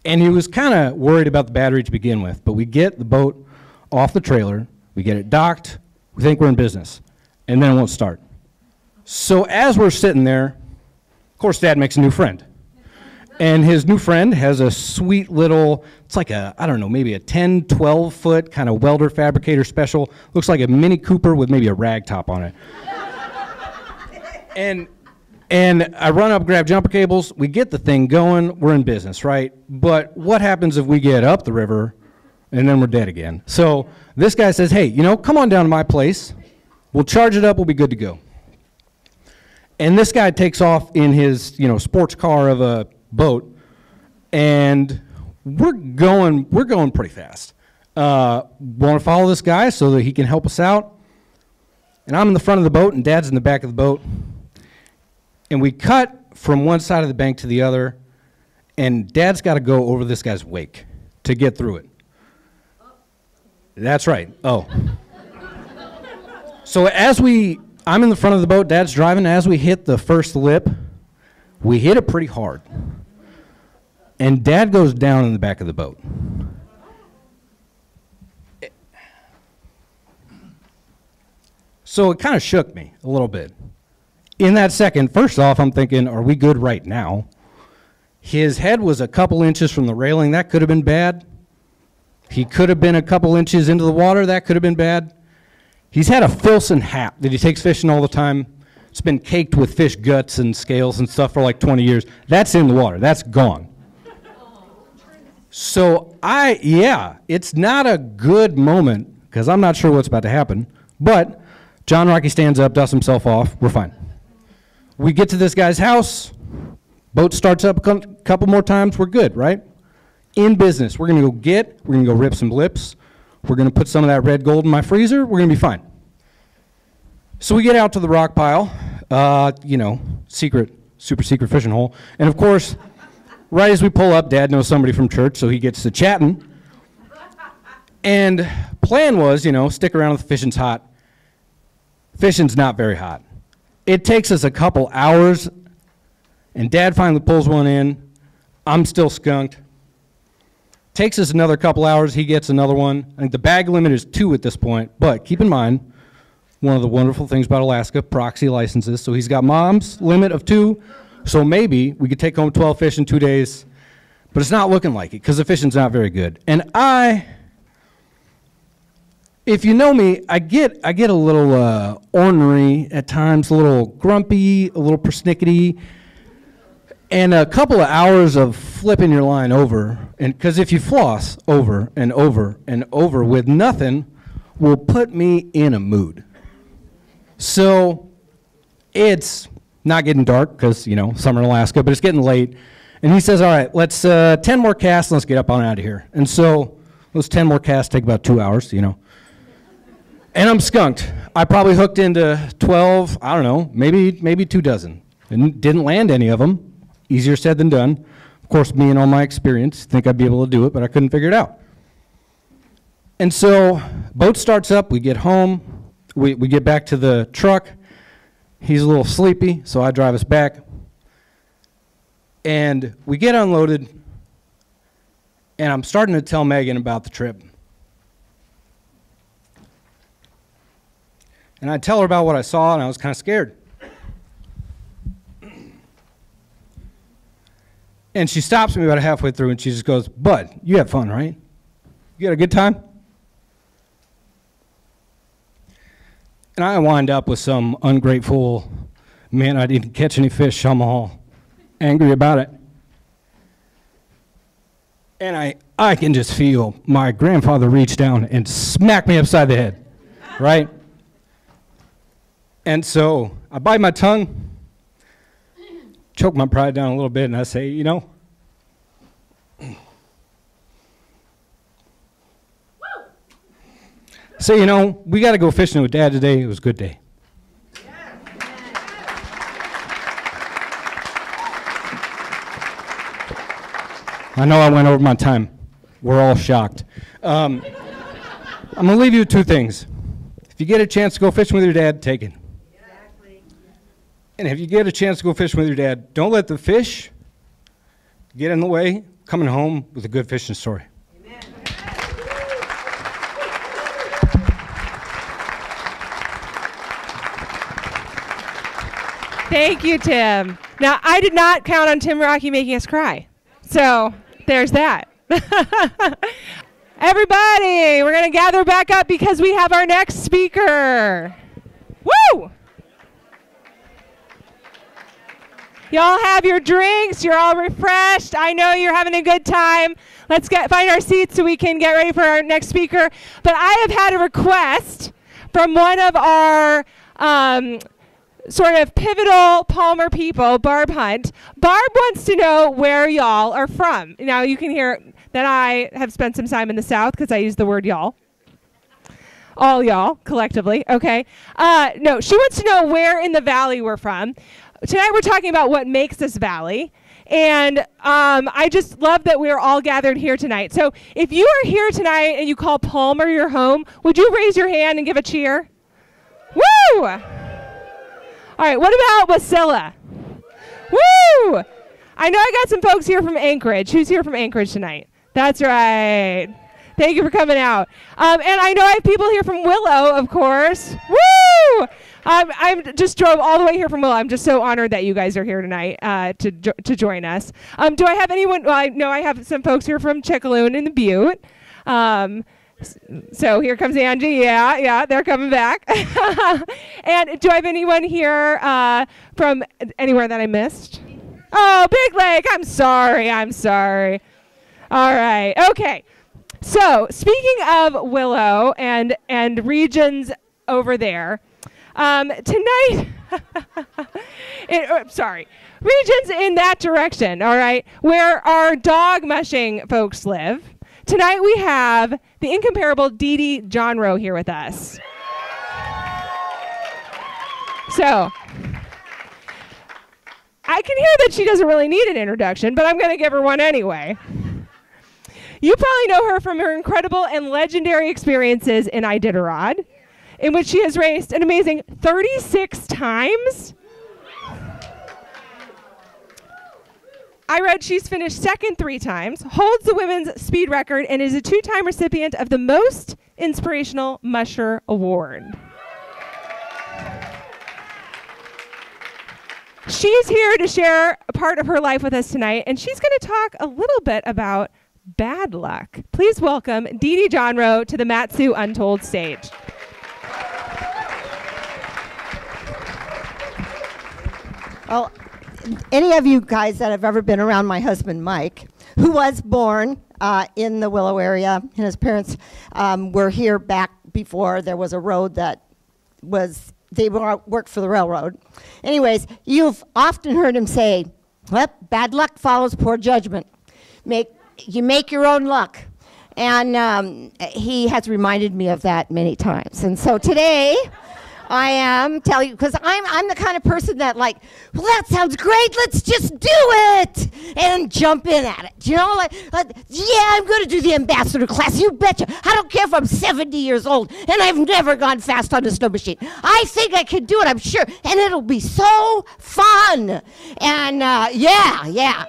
and he was kind of worried about the battery to begin with, but we get the boat off the trailer, we get it docked, we think we're in business, and then it won't start. So as we're sitting there, of course, Dad makes a new friend. And his new friend has a sweet little, it's like a, I don't know, maybe a 10, 12-foot kind of welder fabricator special. Looks like a Mini Cooper with maybe a rag top on it. And I run up, grab jumper cables, we get the thing going, we're in business, right? But what happens if we get up the river and then we're dead again? So this guy says, hey, you know, come on down to my place. We'll charge it up, we'll be good to go. And this guy takes off in his, you know, sports car of a boat, and we're going pretty fast. Want to follow this guy so that he can help us out. And I'm in the front of the boat, and Dad's in the back of the boat. And we cut from one side of the bank to the other, and Dad's got to go over this guy's wake to get through it. That's right. Oh. So I'm in the front of the boat, Dad's driving. As we hit the first lip, we hit it pretty hard. And Dad goes down in the back of the boat. So it kind of shook me a little bit. In that second, first off, I'm thinking, are we good right now? His head was a couple inches from the railing. That could have been bad. He could have been a couple inches into the water. That could have been bad. He's had a Filson hat that he takes fishing all the time. It's been caked with fish guts and scales and stuff for like 20 years. That's in the water. That's gone. So it's not a good moment because I'm not sure what's about to happen. But John Rocky stands up, dusts himself off. We're fine. We get to this guy's house. Boat starts up a couple more times. We're good, right? In business. We're going to go rip some lips. We're going to put some of that red gold in my freezer. We're going to be fine. So we get out to the rock pile, you know, super secret fishing hole. And of course, right as we pull up, Dad knows somebody from church, so he gets to chatting. And plan was, you know, stick around if the fishing's hot. Fishing's not very hot. It takes us a couple hours, and Dad finally pulls one in. I'm still skunked. Takes us another couple hours, he gets another one. I think the bag limit is 2 at this point, but keep in mind, one of the wonderful things about Alaska, proxy licenses. So he's got Mom's limit of 2, so maybe we could take home 12 fish in 2 days, but it's not looking like it because the fishing's not very good. And if you know me, I get a little ornery at times, a little grumpy, a little persnickety, and a couple of hours of flipping your line over, and because if you floss over and over and over with nothing, will put me in a mood. So it's not getting dark because, you know, summer in Alaska, but it's getting late. And he says, all right, let's 10 more casts, and let's get up on out of here. And so those 10 more casts take about 2 hours, you know. And I'm skunked. I probably hooked into 12, I don't know, maybe 2 dozen. And didn't land any of them. Easier said than done. Of course, me and all my experience think I'd be able to do it, but I couldn't figure it out. And so boat starts up, we get home, we get back to the truck. He's a little sleepy, so I drive us back. And we get unloaded, and I'm starting to tell Megan about the trip. And I tell her about what I saw, and I was kind of scared. And she stops me about halfway through, and she just goes, Bud, you had fun, right? You had a good time? And I wind up with some ungrateful, man, I didn't catch any fish, I'm all angry about it. And I can just feel my grandfather reach down and smack me upside the head, right? And so I bite my tongue, choke my pride down a little bit, and I say, you know, So, you know, we got to go fishing with Dad today. It was a good day. I know I went over my time. We're all shocked. I'm going to leave you with two things. If you get a chance to go fishing with your dad, take it. Exactly. And if you get a chance to go fishing with your dad, don't let the fish get in the way coming home with a good fishing story. Amen. Thank you, Tim. Now, I did not count on Tim Rocky making us cry. So there's that. Everybody, we're going to gather back up because we have our next speaker. Woo! Y'all have your drinks. You're all refreshed. I know you're having a good time. Let's find our seats so we can get ready for our next speaker. But I have had a request from one of our sort of pivotal Palmer people, Barb Hunt. Barb wants to know where y'all are from. Now you can hear that I have spent some time in the South because I use the word y'all. All y'all, collectively, okay? No, she wants to know where in the Valley we're from. Tonight we're talking about what makes this Valley. And I just love that we're all gathered here tonight. So if you are here tonight and you call Palmer your home, would you raise your hand and give a cheer? Woo! All right, what about Wasilla? Woo! I know I got some folks here from Anchorage. Who's here from Anchorage tonight? That's right. Thank you for coming out. And I know I have people here from Willow, of course. Woo! I just drove all the way here from Willow. I'm just so honored that you guys are here tonight to join us. Do I have anyone? Well, I know I have some folks here from Chickaloon and the Butte. So here comes Angie. Yeah, they're coming back. And do I have anyone here from anywhere that I missed? Oh, Big Lake. I'm sorry. All right. Okay. So speaking of Willow and regions over there, tonight, regions in that direction, all right, where our dog mushing folks live. Tonight we have the incomparable Dee Dee Johnrow here with us. So, I can hear that she doesn't really need an introduction, but I'm going to give her one anyway. You probably know her from her incredible and legendary experiences in Iditarod, in which she has raced an amazing 36 times. I read she's finished second 3 times, holds the women's speed record, and is a 2-time recipient of the Most Inspirational Musher Award. She's here to share a part of her life with us tonight, and she's going to talk a little bit about bad luck. Please welcome Dee Dee Johnrow to the Su Untold stage. Well, any of you guys that have ever been around my husband, Mike, who was born in the Willow area, and his parents were here back before there was a road that was, they worked for the railroad. Anyways, you've often heard him say, well, bad luck follows poor judgment. You make your own luck. And he has reminded me of that many times. And so today, I am telling you, because I'm the kind of person that like, well, that sounds great, let's just do it, and jump in at it. You know, like yeah, I'm going to do the ambassador class, you betcha. I don't care if I'm 70 years old, and I've never gone fast on a snow machine. I think I can do it, I'm sure, and it'll be so fun. And yeah.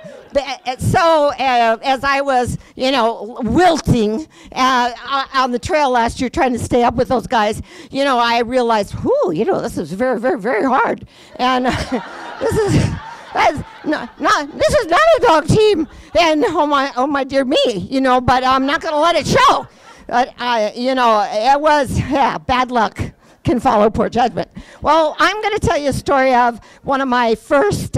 So as I was, wilting on the trail last year trying to stay up with those guys, I realized, this is very, very, very hard. And this is not a dog team. And oh my dear me, but I'm not going to let it show. But, it was, bad luck can follow poor judgment. Well, I'm going to tell you a story of one of my first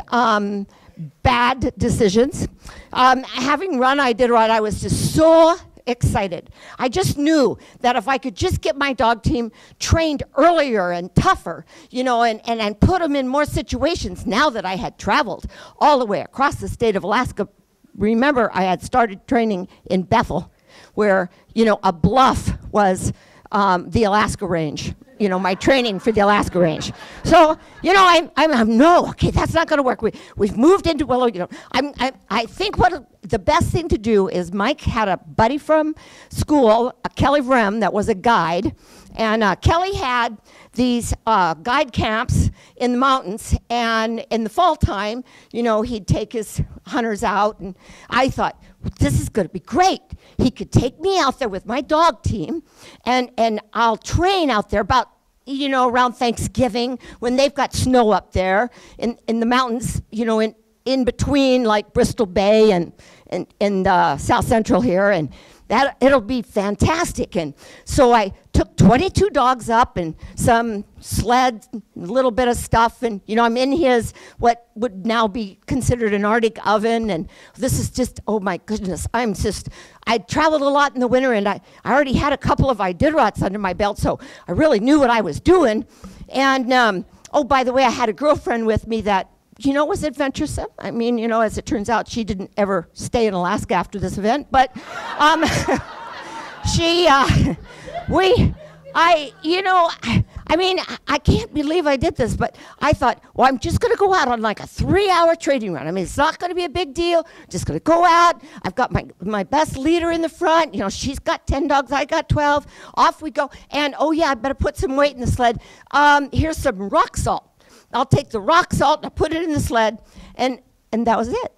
bad decisions. Having run Iditarod, I was just so excited. I just knew that if I could just get my dog team trained earlier and tougher, and put them in more situations now that I had traveled all the way across the state of Alaska. Remember, I had started training in Bethel, where, a bluff was the Alaska Range. You know, my training for the Alaska Range. So, you know, I'm no, okay, that's not going to work. We've moved into Willow. You know, I think what the best thing to do is Mike had a buddy from school, Kelly Vrem, that was a guide, and Kelly had these guide camps in the mountains, and in the fall time, you know, he'd take his hunters out, and I thought, this is going to be great. He could take me out there with my dog team, and I'll train out there about, you know, around Thanksgiving when they've got snow up there in the mountains, you know, in between like Bristol Bay and South Central here, and that it'll be fantastic. And so I took 22 dogs up and some sled, a little bit of stuff, and you know, I'm in his what would now be considered an Arctic oven, and this is just, oh my goodness, I traveled a lot in the winter, and I already had a couple of Ididrots under my belt, so I really knew what I was doing. And oh, by the way, I had a girlfriend with me that, you know, was adventuresome. I mean, you know, as it turns out, she didn't ever stay in Alaska after this event, but I can't believe I did this, but I thought, well, I'm just going to go out on like a 3-hour training run. I mean, it's not going to be a big deal. Just going to go out. I've got my best leader in the front. You know, she's got 10 dogs. I got 12. Off we go. And, oh, yeah, I better put some weight in the sled. Here's some rock salt. I'll take the rock salt, I put it in the sled, and that was it.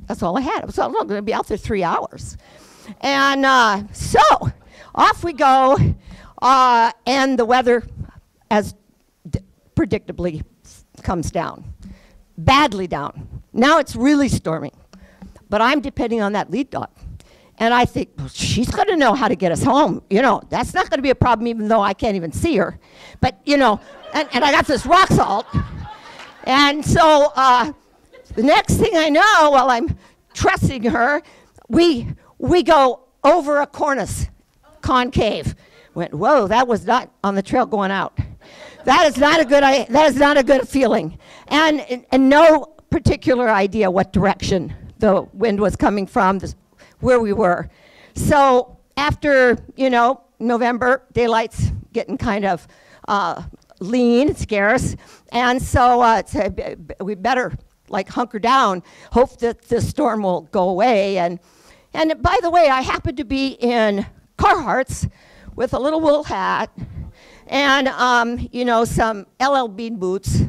That's all I had. I was going to be out there 3 hours. And so off we go, and the weather, as predictably, comes down, badly down. Now it's really storming, but I'm depending on that lead dog. And I think, well, she's going to know how to get us home. You know, that's not going to be a problem, even though I can't even see her. But, you know, and I got this rock salt. And so the next thing I know, while I'm trusting her, we go over a cornice, concave. Went, whoa, that was not on the trail going out. That is not a good feeling. And no particular idea what direction the wind was coming from, where we were. So after, you know, November, daylight's getting kind of lean, scarce, and so we better like hunker down, hope that the storm will go away. And by the way, I happened to be in Carhartts with a little wool hat and you know, some LL Bean boots,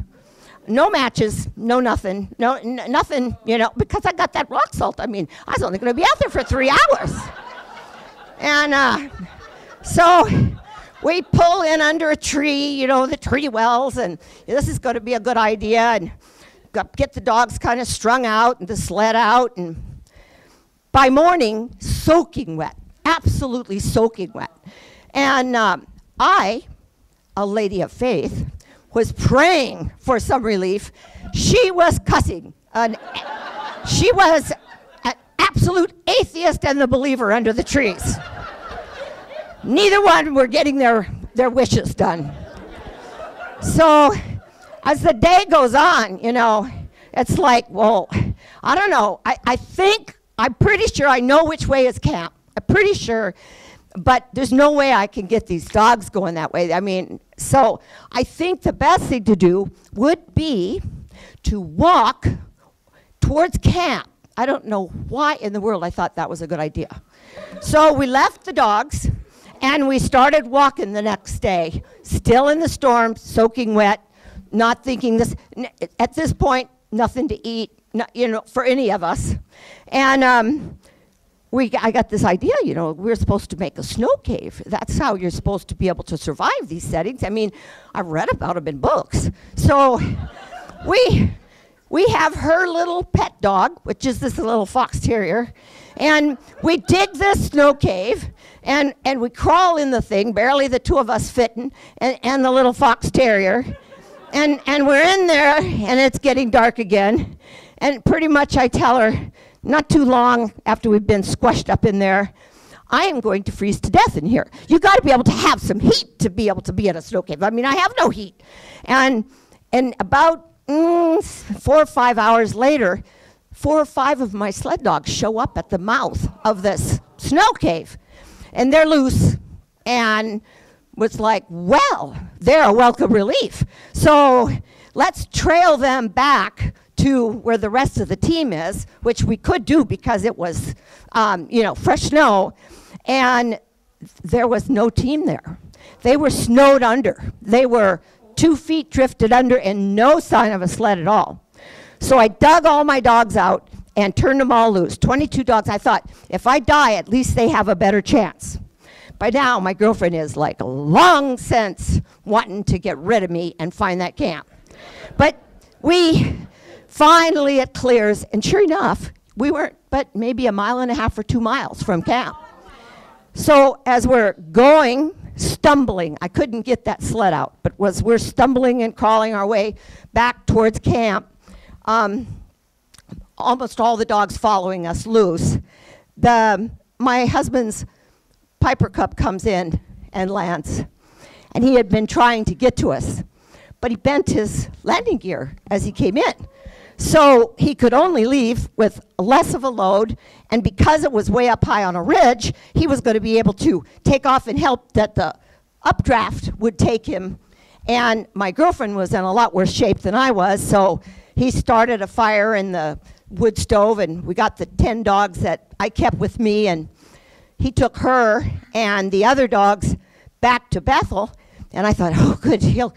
no matches, no nothing, nothing, you know, because I got that rock salt. I mean, I was only going to be out there for 3 hours. And so we pull in under a tree, you know, the tree wells, and this is going to be a good idea, and get the dogs kind of strung out and the sled out. And by morning, soaking wet, absolutely soaking wet. And I, a lady of faith, was praying for some relief. She was cussing. She was an absolute atheist and the believer under the trees. Neither one were getting their wishes done. So as the day goes on, you know, it's like, well, I don't know. I'm pretty sure I know which way is camp. I'm pretty sure, but there's no way I can get these dogs going that way. I mean, so I think the best thing to do would be to walk towards camp. I don't know why in the world I thought that was a good idea. So we left the dogs, and we started walking the next day, still in the storm, soaking wet, not thinking this, at this point, nothing to eat, you know, for any of us. And I got this idea, you know, we're supposed to make a snow cave. That's how you're supposed to be able to survive these settings. I mean, I've read about them in books. So we have her little pet dog, which is this little fox terrier, and we dig this snow cave, and we crawl in the thing, barely the two of us fitting, and the little fox terrier, and we're in there, and it's getting dark again, and pretty much I tell her, not too long after we've been squashed up in there, I am going to freeze to death in here. You got to be able to have some heat to be able to be in a snow cave. I mean, I have no heat. And about 4 or 5 hours later, 4 or 5 of my sled dogs show up at the mouth of this snow cave. And they're loose. And was like, well, they're a welcome relief. So let's trail them back to where the rest of the team is, which we could do because it was, fresh snow. And there was no team there. They were snowed under. They were 2 feet drifted under and no sign of a sled at all. So I dug all my dogs out and turned them all loose. 22 dogs. I thought, if I die, at least they have a better chance. By now, my girlfriend is like long since wanting to get rid of me and find that camp. But finally it clears, and sure enough, we weren't but maybe 1.5 miles or 2 miles from camp. So as we're going, stumbling, I couldn't get that sled out, but we're stumbling and crawling our way back towards camp, almost all the dogs following us loose. My husband's Piper Cup comes in and lands, and he had been trying to get to us, but he bent his landing gear as he came in. So he could only leave with less of a load, and because it was way up high on a ridge, he was going to be able to take off and help that the updraft would take him. And my girlfriend was in a lot worse shape than I was, so he started a fire in the wood stove, and we got the 10 dogs that I kept with me, and he took her and the other dogs back to Bethel. And I thought, oh, good, he'll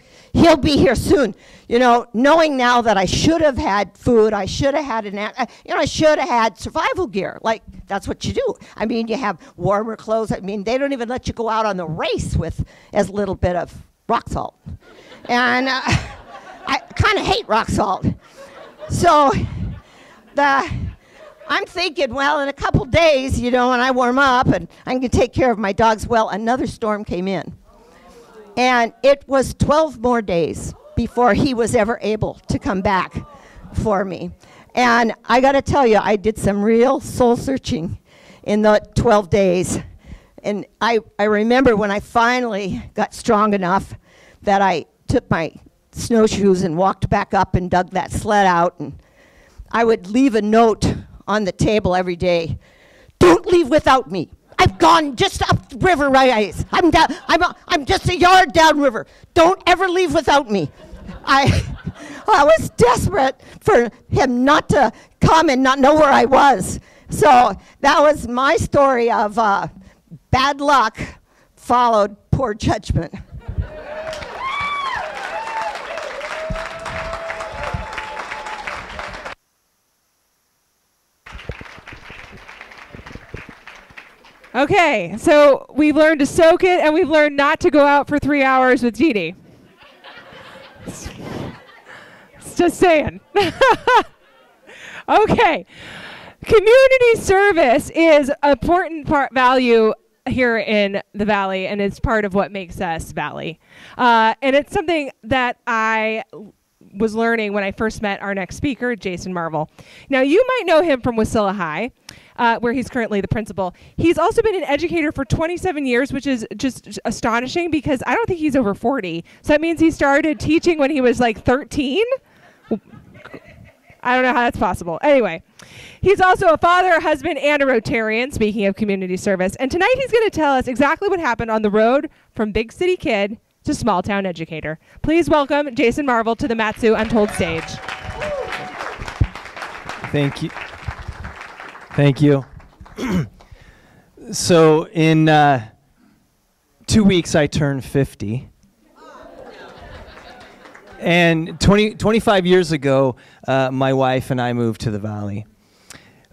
be here soon. You know, knowing now that I should have had food, I should have had I should have had survival gear. Like, that's what you do. I mean, you have warmer clothes. I mean, they don't even let you go out on the race with as little bit of rock salt. And I kind of hate rock salt. So I'm thinking, well, in a couple days, when I warm up and I can take care of my dogs, well, another storm came in. And it was 12 more days before he was ever able to come back for me. And I got to tell you, I did some real soul searching in the 12 days. And I remember when I finally got strong enough that I took my snowshoes and walked back up and dug that sled out. And I would leave a note on the table every day. Don't leave without me. I've gone just up the river, right? I'm just a yard downriver. Don't ever leave without me. I was desperate for him not to come and not know where I was. So that was my story of bad luck followed poor judgment. Okay, so we've learned to soak it, and we've learned not to go out for 3 hours with Jeannie. Just saying. Okay, community service is an important value here in the Valley, and it's part of what makes us Valley. And it's something that I was learning when I first met our next speaker, Jason Marvel. Now, you might know him from Wasilla High, where he's currently the principal. He's also been an educator for 27 years, which is just astonishing because I don't think he's over 40. So that means he started teaching when he was like 13. I don't know how that's possible. Anyway, he's also a father, a husband, and a Rotarian, speaking of community service. And tonight he's going to tell us exactly what happened on the road from big city kid to small town educator. Please welcome Jason Marvel to the Su Untold stage. Thank you. Thank you. So in 2 weeks I turn 50. And 25 years ago, my wife and I moved to the Valley.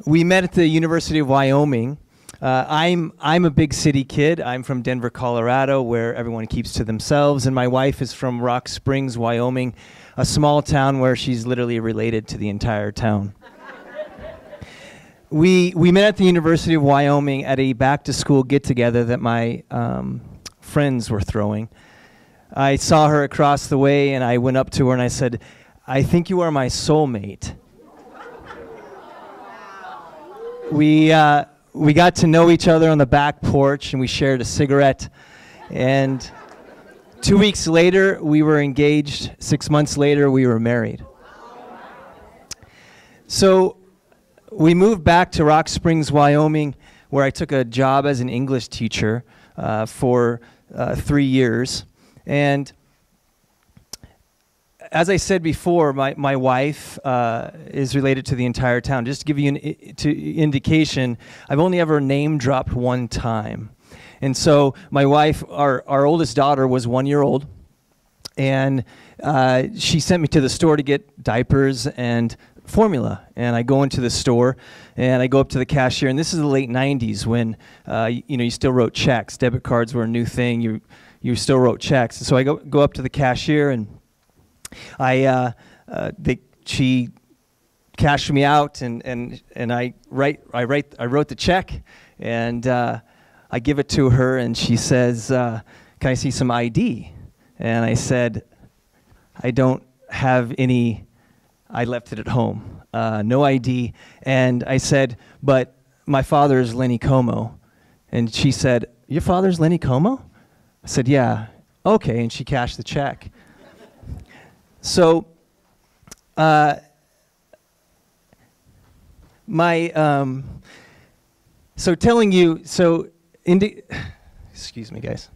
We met at the University of Wyoming. I'm a big city kid. I'm from Denver, Colorado, where everyone keeps to themselves, and my wife is from Rock Springs, Wyoming, a small town where she's literally related to the entire town. We met at the University of Wyoming at a back-to-school get-together that my friends were throwing. I saw her across the way, and I went up to her and I said, "I think you are my soulmate." We got to know each other on the back porch, and we shared a cigarette. And 2 weeks later, we were engaged. 6 months later, we were married. So we moved back to Rock Springs, Wyoming, where I took a job as an English teacher for 3 years. And as I said before, my wife is related to the entire town. Just to give you an indication, I've only ever name dropped one time. And so my wife, our oldest daughter, was 1 year old, and she sent me to the store to get diapers and formula. And I go into the store, and I go up to the cashier, and this is the late 90s when you still wrote checks. Debit cards were a new thing. You still wrote checks. So I go up to the cashier, and she cashed me out, and I wrote the check, and I give it to her, and she says, "Can I see some ID?" And I said, "I don't have any. I left it at home. No ID." And I said, "But my father is Lenny Como." And she said, "Your father's Lenny Como?" I said, "Yeah." "Okay." And she cashed the check. So, excuse me, guys.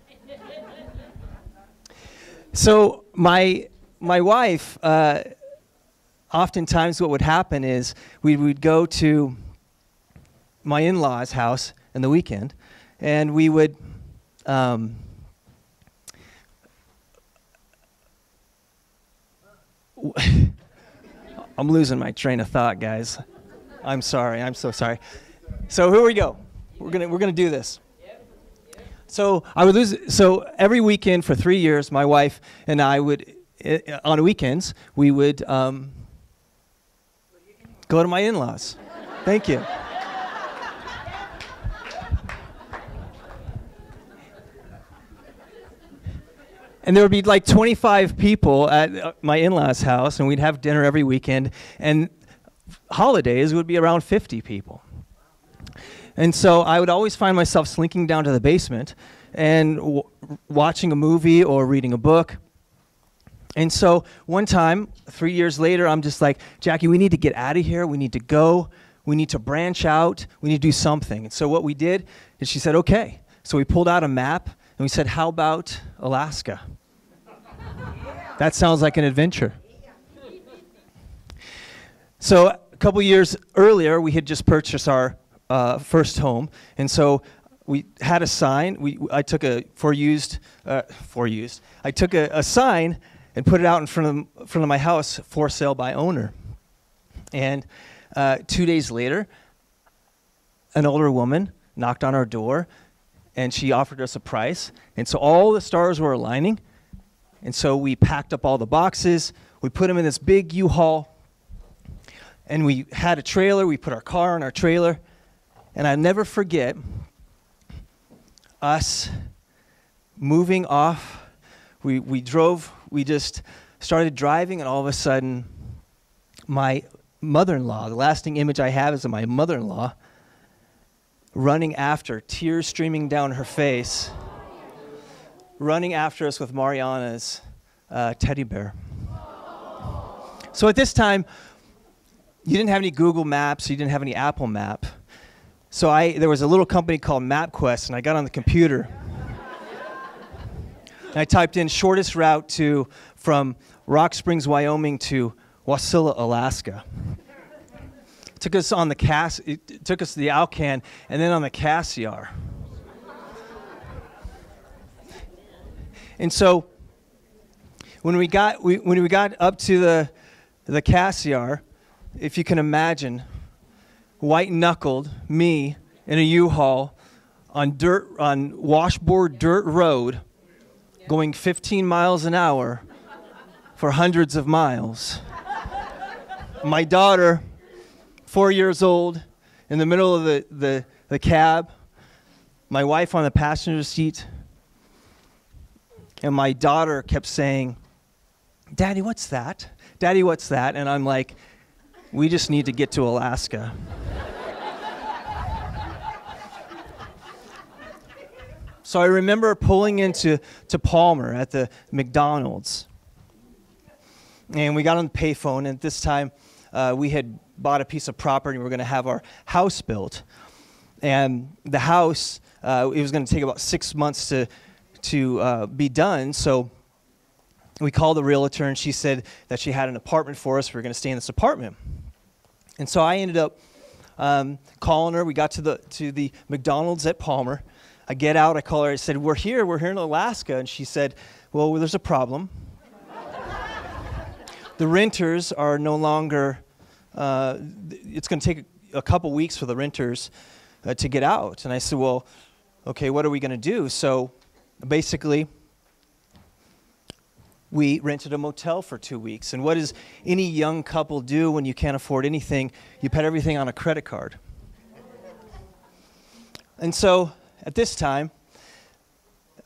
So my wife, oftentimes what would happen is we would go to my in-laws' house in the weekend, and we would I'm losing my train of thought, guys. I'm sorry. I'm so sorry. So here we go. We're gonna do this. So So every weekend for 3 years, my wife and I would, on weekends, we would go to my in-laws. Thank you. And there would be like 25 people at my in-laws' house, and we'd have dinner every weekend. And holidays would be around 50 people. And so I would always find myself slinking down to the basement and watching a movie or reading a book. And so one time, 3 years later, I'm just like, "Jackie, we need to get out of here. We need to go. We need to branch out. We need to do something." And so what we did is she said, "Okay." So we pulled out a map, and we said, "How about Alaska?" That sounds like an adventure. So a couple years earlier, we had just purchased our first home, and so we had a sign. I took a I took a sign and put it out in front of my house, "For sale by owner." And 2 days later, an older woman knocked on our door, and she offered us a price. And so all the stars were aligning. And so we packed up all the boxes. We put them in this big U-Haul. And we had a trailer. We put our car in our trailer. And I'll never forget us moving off. We just started driving, and all of a sudden, my mother-in-law, the lasting image I have is of my mother-in-law, running after, tears streaming down her face, running after us with Mariana's teddy bear. So at this time, you didn't have any Google Maps, you didn't have any Apple Map. So there was a little company called MapQuest, and I got on the computer. And I typed in shortest route from Rock Springs, Wyoming to Wasilla, Alaska. It took us to the Alcan, and then on the Cassiar. And so when we got up to the Cassiar, if you can imagine, white-knuckled me in a U-Haul on washboard dirt road, going 15 miles an hour for hundreds of miles. My daughter, 4 years old, in the middle of the cab, my wife on the passenger seat, and my daughter kept saying, "Daddy, what's that? Daddy, what's that?" And I'm like, "We just need to get to Alaska." So I remember pulling into Palmer at the McDonald's. And we got on the payphone, and at this time we had bought a piece of property, and we were going to have our house built. And the house, it was going to take about 6 months be done. So we called the realtor, and she said that she had an apartment for us. We were going to stay in this apartment. And so I ended up calling her. We got to the McDonald's at Palmer. I get out. I call her. I said, we're here in Alaska. And she said, well, there's a problem. The renters are no longer, it's going to take a couple weeks for the renters to get out. And I said, well, okay, what are we going to do? So basically, we rented a motel for 2 weeks. And what does any young couple do when you can't afford anything? You put everything on a credit card. And so at this time,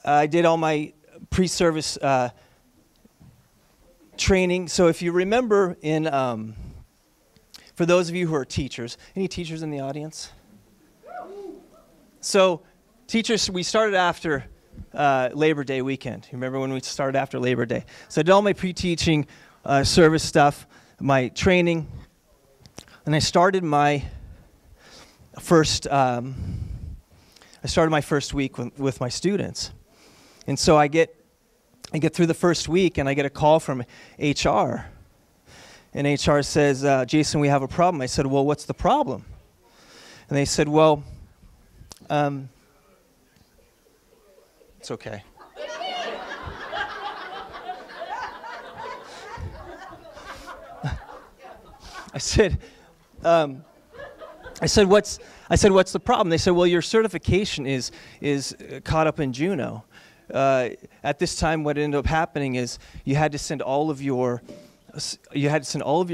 I did all my pre-service training. So if you remember for those of you who are teachers, any teachers in the audience? So teachers, we started after Labor Day weekend. You remember when we started after Labor Day? So I did all my pre-teaching service stuff, my training, and I started my first week with my students. And so I get through the first week, and I get a call from HR. And HR says, Jason, we have a problem. I said, well, what's the problem? And they said, well, it's okay. I said, what's the problem? They said, well, your certification is caught up in Juneau. At this time, what ended up happening is you had to send all of your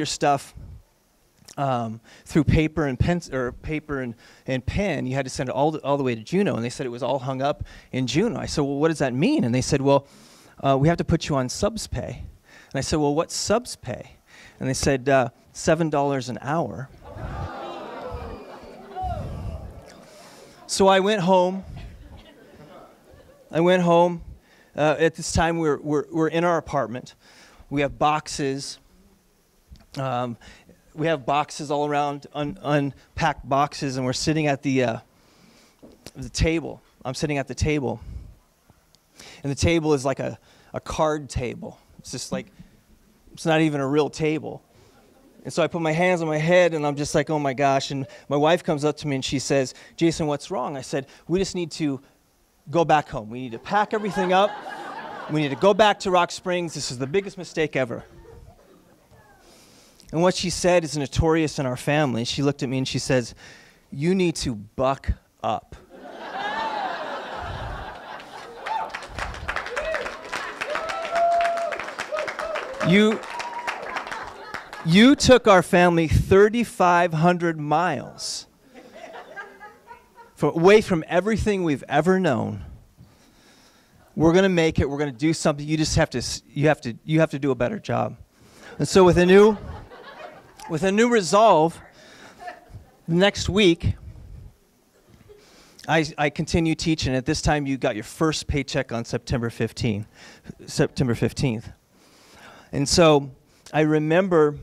stuff through paper and pen, or paper and pen. You had to send it all the way to Juneau, and they said it was all hung up in Juneau. I said, well, what does that mean? And they said, well, we have to put you on subs pay. And I said, well, what's subs pay? And they said, $7 an hour. So I went home. At this time, we're in our apartment. We have boxes. We have boxes all around, unpacked boxes, and we're sitting at the table. I'm sitting at the table, and the table is like a card table. It's just like, it's not even a real table. And so I put my hands on my head, and I'm just like, oh my gosh. And my wife comes up to me, and she says, Jason, what's wrong? I said, we just need to go back home. We need to pack everything up. We need to go back to Rock Springs. This is the biggest mistake ever. And what she said is notorious in our family. She looked at me and she says, you need to buck up. You took our family 3,500 miles away from everything we've ever known. We're going to make it. We're going to do something. You just have to do a better job. And so with a new resolve, next week, I continue teaching. At this time, you got your first paycheck on September 15th. And so I remember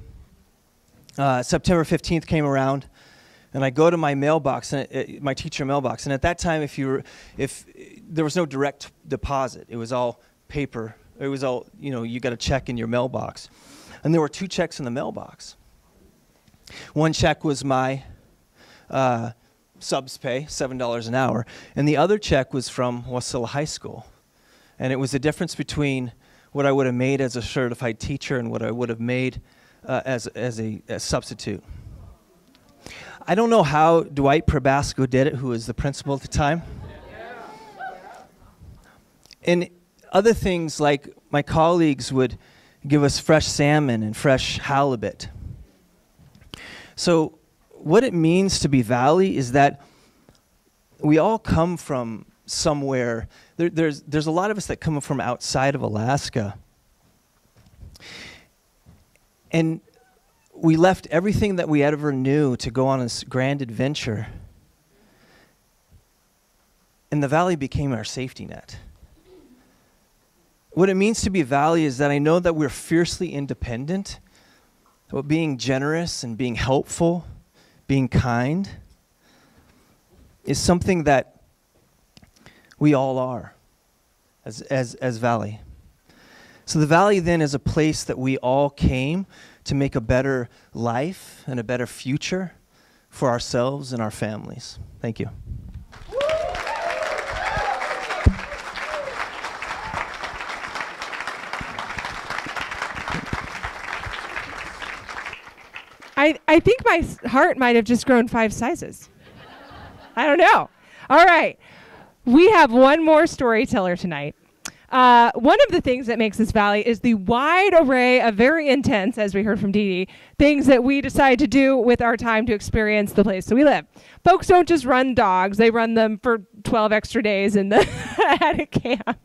September 15th came around, and I go to my mailbox, my teacher mailbox. And at that time, if there was no direct deposit, it was all paper. It was all, you got a check in your mailbox. And there were 2 checks in the mailbox. One check was my subs pay, $7 an hour, and the other check was from Wasilla High School. And it was the difference between what I would have made as a certified teacher and what I would have made as a substitute. I don't know how Dwight Probasco did it, who was the principal at the time. And other things like my colleagues would give us fresh salmon and fresh halibut. So what it means to be Valley is that we all come from somewhere. There's a lot of us that come from outside of Alaska. And we left everything that we ever knew to go on this grand adventure. And the Valley became our safety net. What it means to be Valley is that I know that we're fiercely independent, but being generous and being helpful, being kind, is something that we all are. as Valley. So the Valley then is a place that we all came to make a better life and a better future for ourselves and our families. Thank you. I think my heart might have just grown 5 sizes. I don't know. All right. We have one more storyteller tonight. One of the things that makes this valley is the wide array of very intense, as we heard from Dee Dee, things that we decide to do with our time to experience the place that we live. Folks don't just run dogs. They run them for 12 extra days in the at a camp.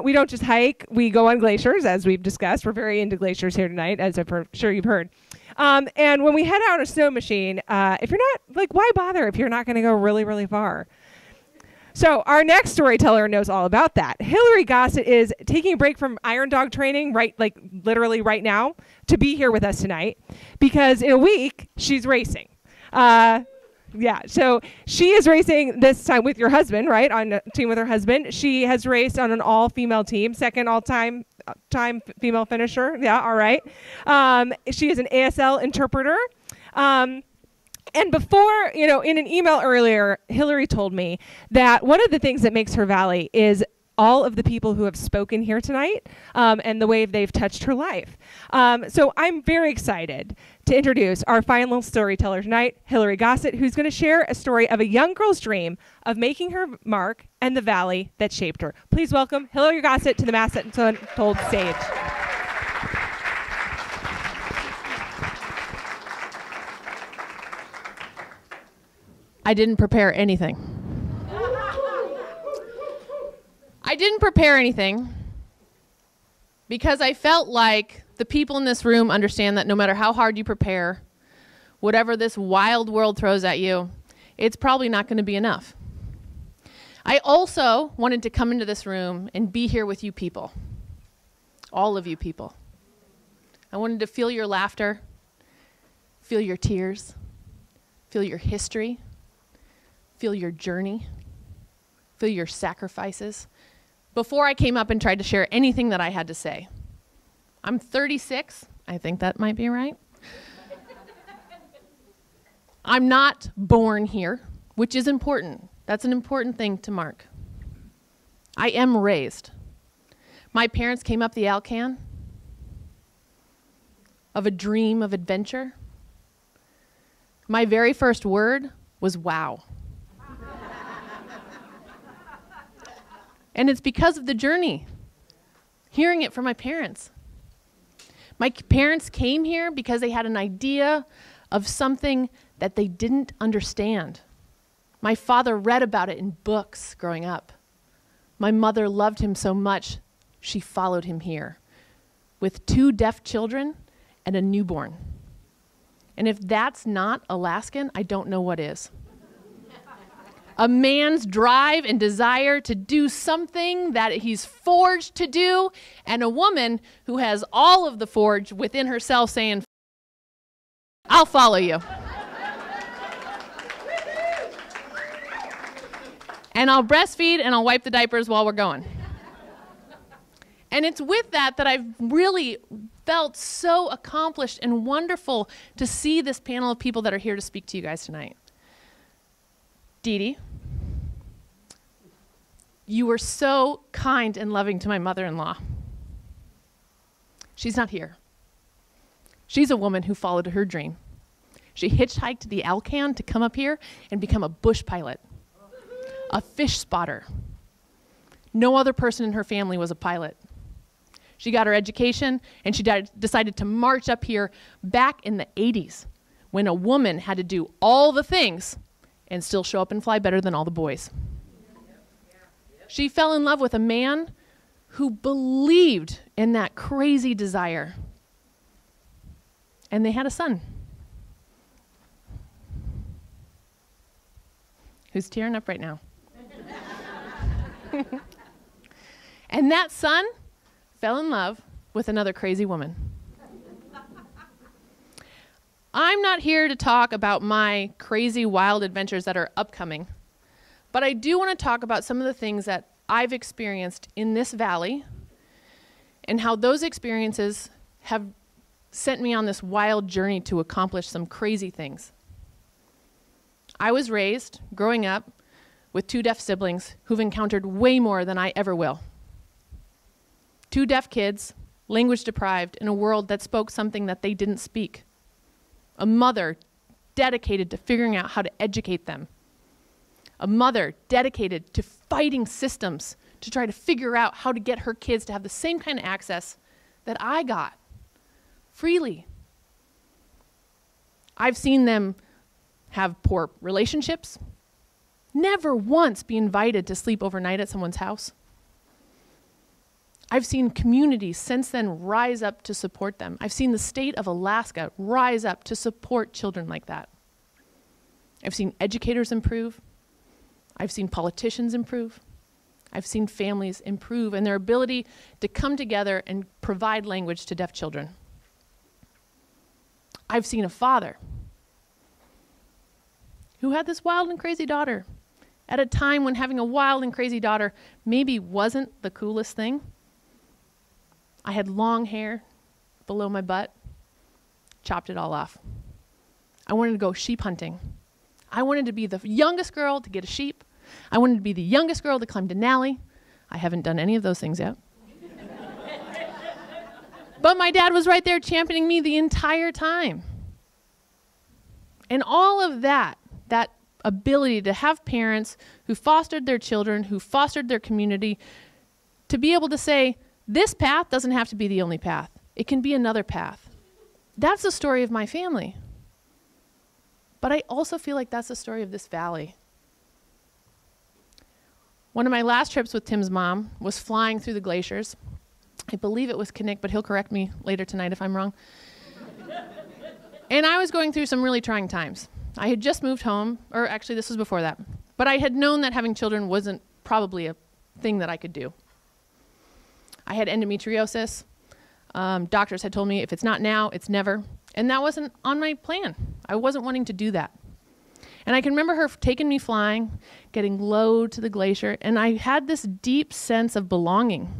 We don't just hike. We go on glaciers, as we've discussed. We're very into glaciers here tonight, as I'm sure you've heard. And when we head out on a snow machine, if you're not, why bother if you're not going to go really, really far? So our next storyteller knows all about that. Hillary Gossett is taking a break from Iron Dog training literally right now to be here with us tonight because in a week she's racing. So she is racing this time with your husband, right? On a team with her husband. She has raced on an all-female team, second all-time female finisher. Yeah, all right. She is an ASL interpreter. And before, in an email earlier, Hillary told me that one of the things that makes her valley is all of the people who have spoken here tonight and the way they've touched her life. So I'm very excited to introduce our final storyteller tonight, Hillary Gossett, who's going to share a story of a young girl's dream of making her mark and the valley that shaped her. Please welcome Hillary Gossett to the Su Untold stage. I didn't prepare anything. I didn't prepare anything because I felt like the people in this room understand that no matter how hard you prepare, whatever this wild world throws at you, it's probably not going to be enough. I also wanted to come into this room and be here with you people, all of you people. I wanted to feel your laughter, feel your tears, feel your history, feel your journey, feel your sacrifices, before I came up and tried to share anything that I had to say. I'm 36. I think that might be right. I'm not born here, which is important. That's an important thing to mark. I am raised. My parents came up the Alcan of a dream of adventure. My very first word was wow. And it's because of the journey, hearing it from my parents. My parents came here because they had an idea of something that they didn't understand. My father read about it in books growing up. My mother loved him so much, she followed him here with 2 deaf children and a newborn. And if that's not Alaskan, I don't know what is. A man's drive and desire to do something that he's forged to do, and a woman who has all of the forge within herself saying, I'll follow you. And I'll breastfeed and I'll wipe the diapers while we're going. And it's with that that I've really felt so accomplished and wonderful to see this panel of people that are here to speak to you guys tonight. Dee Dee, you were so kind and loving to my mother-in-law. She's not here. She's a woman who followed her dream. She hitchhiked the Alcan to come up here and become a bush pilot, a fish spotter. No other person in her family was a pilot. She got her education and she decided to march up here back in the 80s when a woman had to do all the things and still show up and fly better than all the boys. She fell in love with a man who believed in that crazy desire. And they had a son who's tearing up right now. And that son fell in love with another crazy woman. I'm not here to talk about my crazy wild adventures that are upcoming, But I do want to talk about some of the things that I've experienced in this valley and how those experiences have sent me on this wild journey to accomplish some crazy things. I was raised, growing up, with 2 deaf siblings who've encountered way more than I ever will. 2 deaf kids, language deprived, in a world that spoke something that they didn't speak. A mother dedicated to figuring out how to educate them. A mother dedicated to fighting systems to try to figure out how to get her kids to have the same kind of access that I got, freely. I've seen them have poor relationships, never once be invited to sleep overnight at someone's house. I've seen communities since then rise up to support them. I've seen the state of Alaska rise up to support children like that. I've seen educators improve. I've seen politicians improve. I've seen families improve in their ability to come together and provide language to deaf children. I've seen a father who had this wild and crazy daughter at a time when having a wild and crazy daughter maybe wasn't the coolest thing. I had long hair below my butt, chopped it all off. I wanted to go sheep hunting. I wanted to be the youngest girl to get a sheep. I wanted to be the youngest girl to climb Denali. I haven't done any of those things yet. But my dad was right there championing me the entire time. And all of that ability to have parents who fostered their children, who fostered their community, to be able to say, this path doesn't have to be the only path. It can be another path. That's the story of my family. But I also feel like that's the story of this valley. One of my last trips with Tim's mom was flying through the glaciers. I believe it was Kinnick, but he'll correct me later tonight if I'm wrong. And I was going through some really trying times. I had just moved home, or actually this was before that. But I had known that having children wasn't probably a thing that I could do. I had endometriosis. Doctors had told me if it's not now, it's never. And that wasn't on my plan. I wasn't wanting to do that. And I can remember her taking me flying, getting low to the glacier, and I had this deep sense of belonging.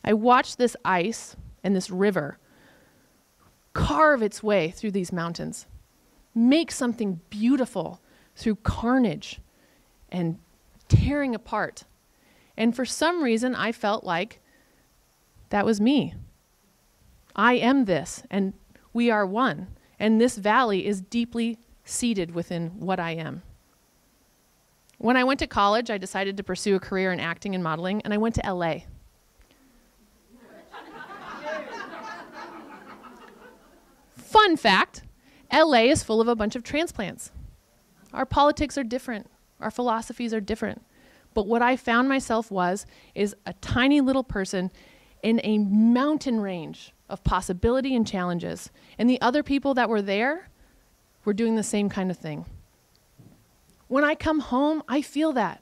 I watched this ice and this river carve its way through these mountains, make something beautiful through carnage and tearing apart. And for some reason, I felt like that was me. I am this, and we are one. And this valley is deeply seated within what I am. When I went to college, I decided to pursue a career in acting and modeling, and I went to LA. Fun fact, LA is full of a bunch of transplants. Our politics are different. Our philosophies are different. But what I found myself is a tiny little person in a mountain range of possibility and challenges. And the other people that were there were doing the same kind of thing. When I come home, I feel that.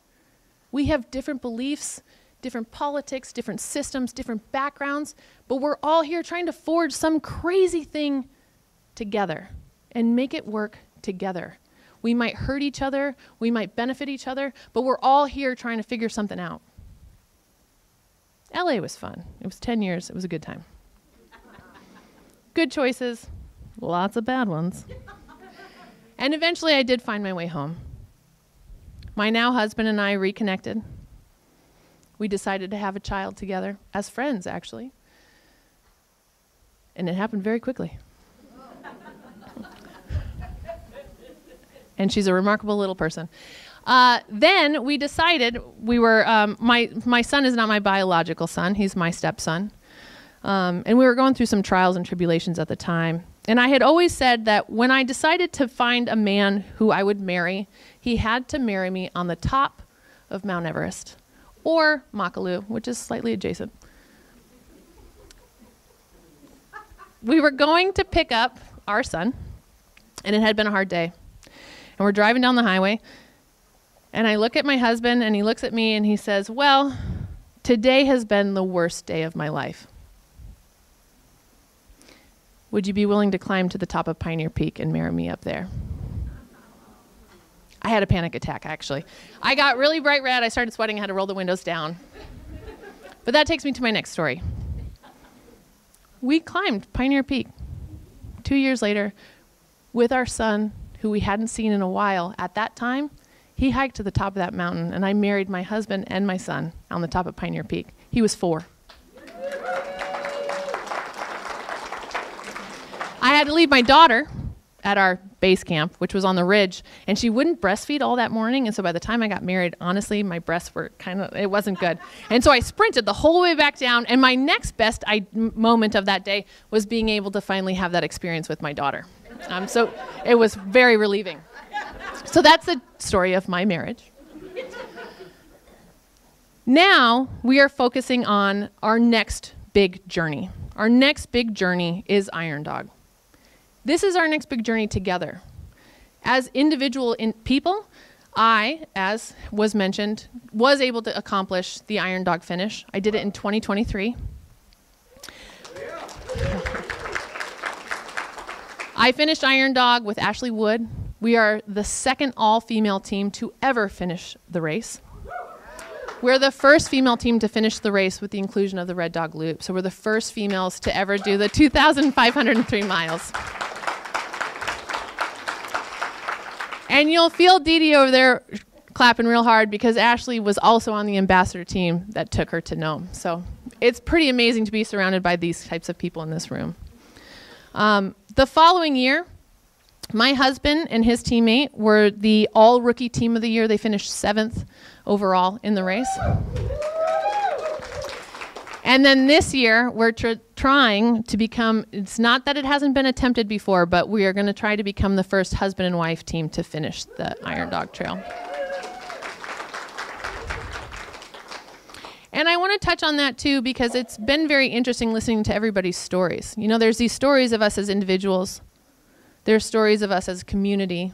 We have different beliefs, different politics, different systems, different backgrounds, but we're all here trying to forge some crazy thing together and make it work together. We might hurt each other, we might benefit each other, but we're all here trying to figure something out. LA was fun. It was 10 years. It was a good time. Good choices, lots of bad ones. And eventually I did find my way home. My now husband and I reconnected. We decided to have a child together, as friends actually. And it happened very quickly. And she's a remarkable little person. Then we decided my son is not my biological son, he's my stepson. And we were going through some trials and tribulations at the time. And I had always said that when I decided to find a man who I would marry, he had to marry me on the top of Mount Everest, or Makalu, which is slightly adjacent. We were going to pick up our son, and it had been a hard day. And we're driving down the highway, and I look at my husband, and he looks at me, and he says, well, today has been the worst day of my life. Would you be willing to climb to the top of Pioneer Peak and marry me up there? I had a panic attack, actually. I got really bright red. I started sweating. I had to roll the windows down. But that takes me to my next story. We climbed Pioneer Peak 2 years later with our son, who we hadn't seen in a while. At that time, he hiked to the top of that mountain, and I married my husband and my son on the top of Pioneer Peak. He was 4. I had to leave my daughter at our base camp, which was on the ridge, and she wouldn't breastfeed all that morning, and so by the time I got married, honestly, my breasts were it wasn't good. And so I sprinted the whole way back down, and my next best moment of that day was being able to finally have that experience with my daughter. So it was very relieving. So that's the story of my marriage. Now we are focusing on our next big journey. Our next big journey is Iron Dog. This is our next big journey together. As individual people, I, as was mentioned, was able to accomplish the Iron Dog finish. I did it in 2023. I finished Iron Dog with Ashley Wood. We are the second all-female team to ever finish the race. We're the first female team to finish the race with the inclusion of the Red Dog Loop. So we're the first females to ever do the 2,503 miles. And you'll feel Dee Dee over there clapping real hard because Ashley was also on the ambassador team that took her to Nome. So it's pretty amazing to be surrounded by these types of people in this room. The following year, my husband and his teammate were the all-rookie team of the year. They finished 7th overall in the race. And then this year, we're trying to become, it's not that it hasn't been attempted before, but we are going to try to become the first husband and wife team to finish the Iron Dog Trail. And I want to touch on that too because it's been very interesting listening to everybody's stories. You know, there's these stories of us as individuals. There's stories of us as a community.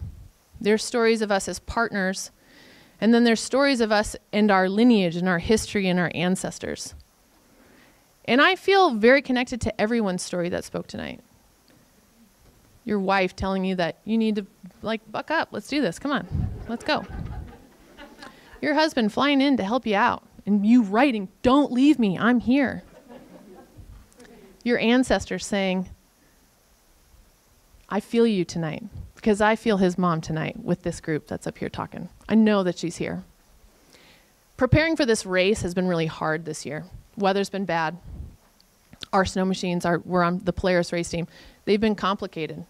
There's stories of us as partners. And then there's stories of us and our lineage and our history and our ancestors. And I feel very connected to everyone's story that spoke tonight. Your wife telling you that you need to, buck up. Let's do this. Come on. Let's go. Your husband flying in to help you out. And you writing, don't leave me. I'm here. Your ancestors saying, I feel you tonight. Because I feel his mom tonight with this group that's up here talking. I know that she's here. Preparing for this race has been really hard this year. Weather's been bad. Our snow machines we're on the Polaris race team. They've been complicated.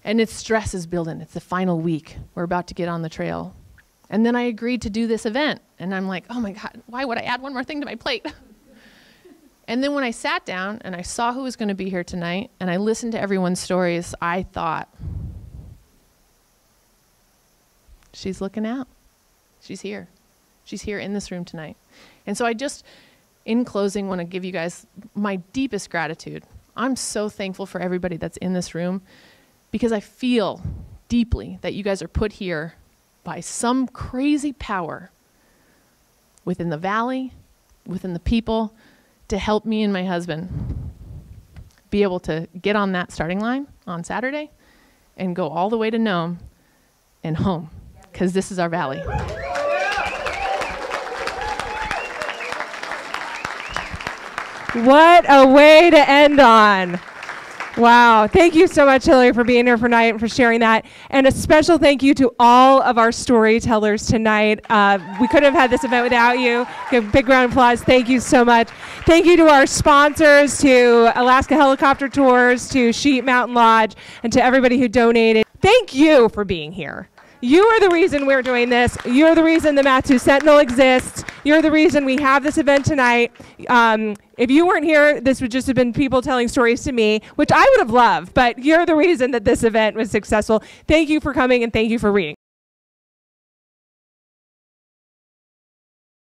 And its stress is building. It's the final week. We're about to get on the trail. And then I agreed to do this event. And I'm like, oh my God, why would I add one more thing to my plate? And then when I sat down and I saw who was going to be here tonight and I listened to everyone's stories, I thought, she's looking out. She's here. She's here in this room tonight. And so I just, in closing, want to give you guys my deepest gratitude. I'm so thankful for everybody that's in this room because I feel deeply that you guys are put here by some crazy power within the valley, within the people, to help me and my husband be able to get on that starting line on Saturday and go all the way to Nome and home, because this is our valley. What a way to end on. Wow. Thank you so much, Hillary, for being here tonight and for sharing that. And a special thank you to all of our storytellers tonight. We couldn't have had this event without you. Give a big round of applause. Thank you so much. Thank you to our sponsors, to Alaska Helicopter Tours, to Sheep Mountain Lodge, and to everybody who donated. Thank you for being here. You are the reason we're doing this. You're the reason the Mat-Su Sentinel exists. You're the reason we have this event tonight. If you weren't here, this would just have been people telling stories to me, which I would have loved, but you're the reason that this event was successful. Thank you for coming and thank you for reading.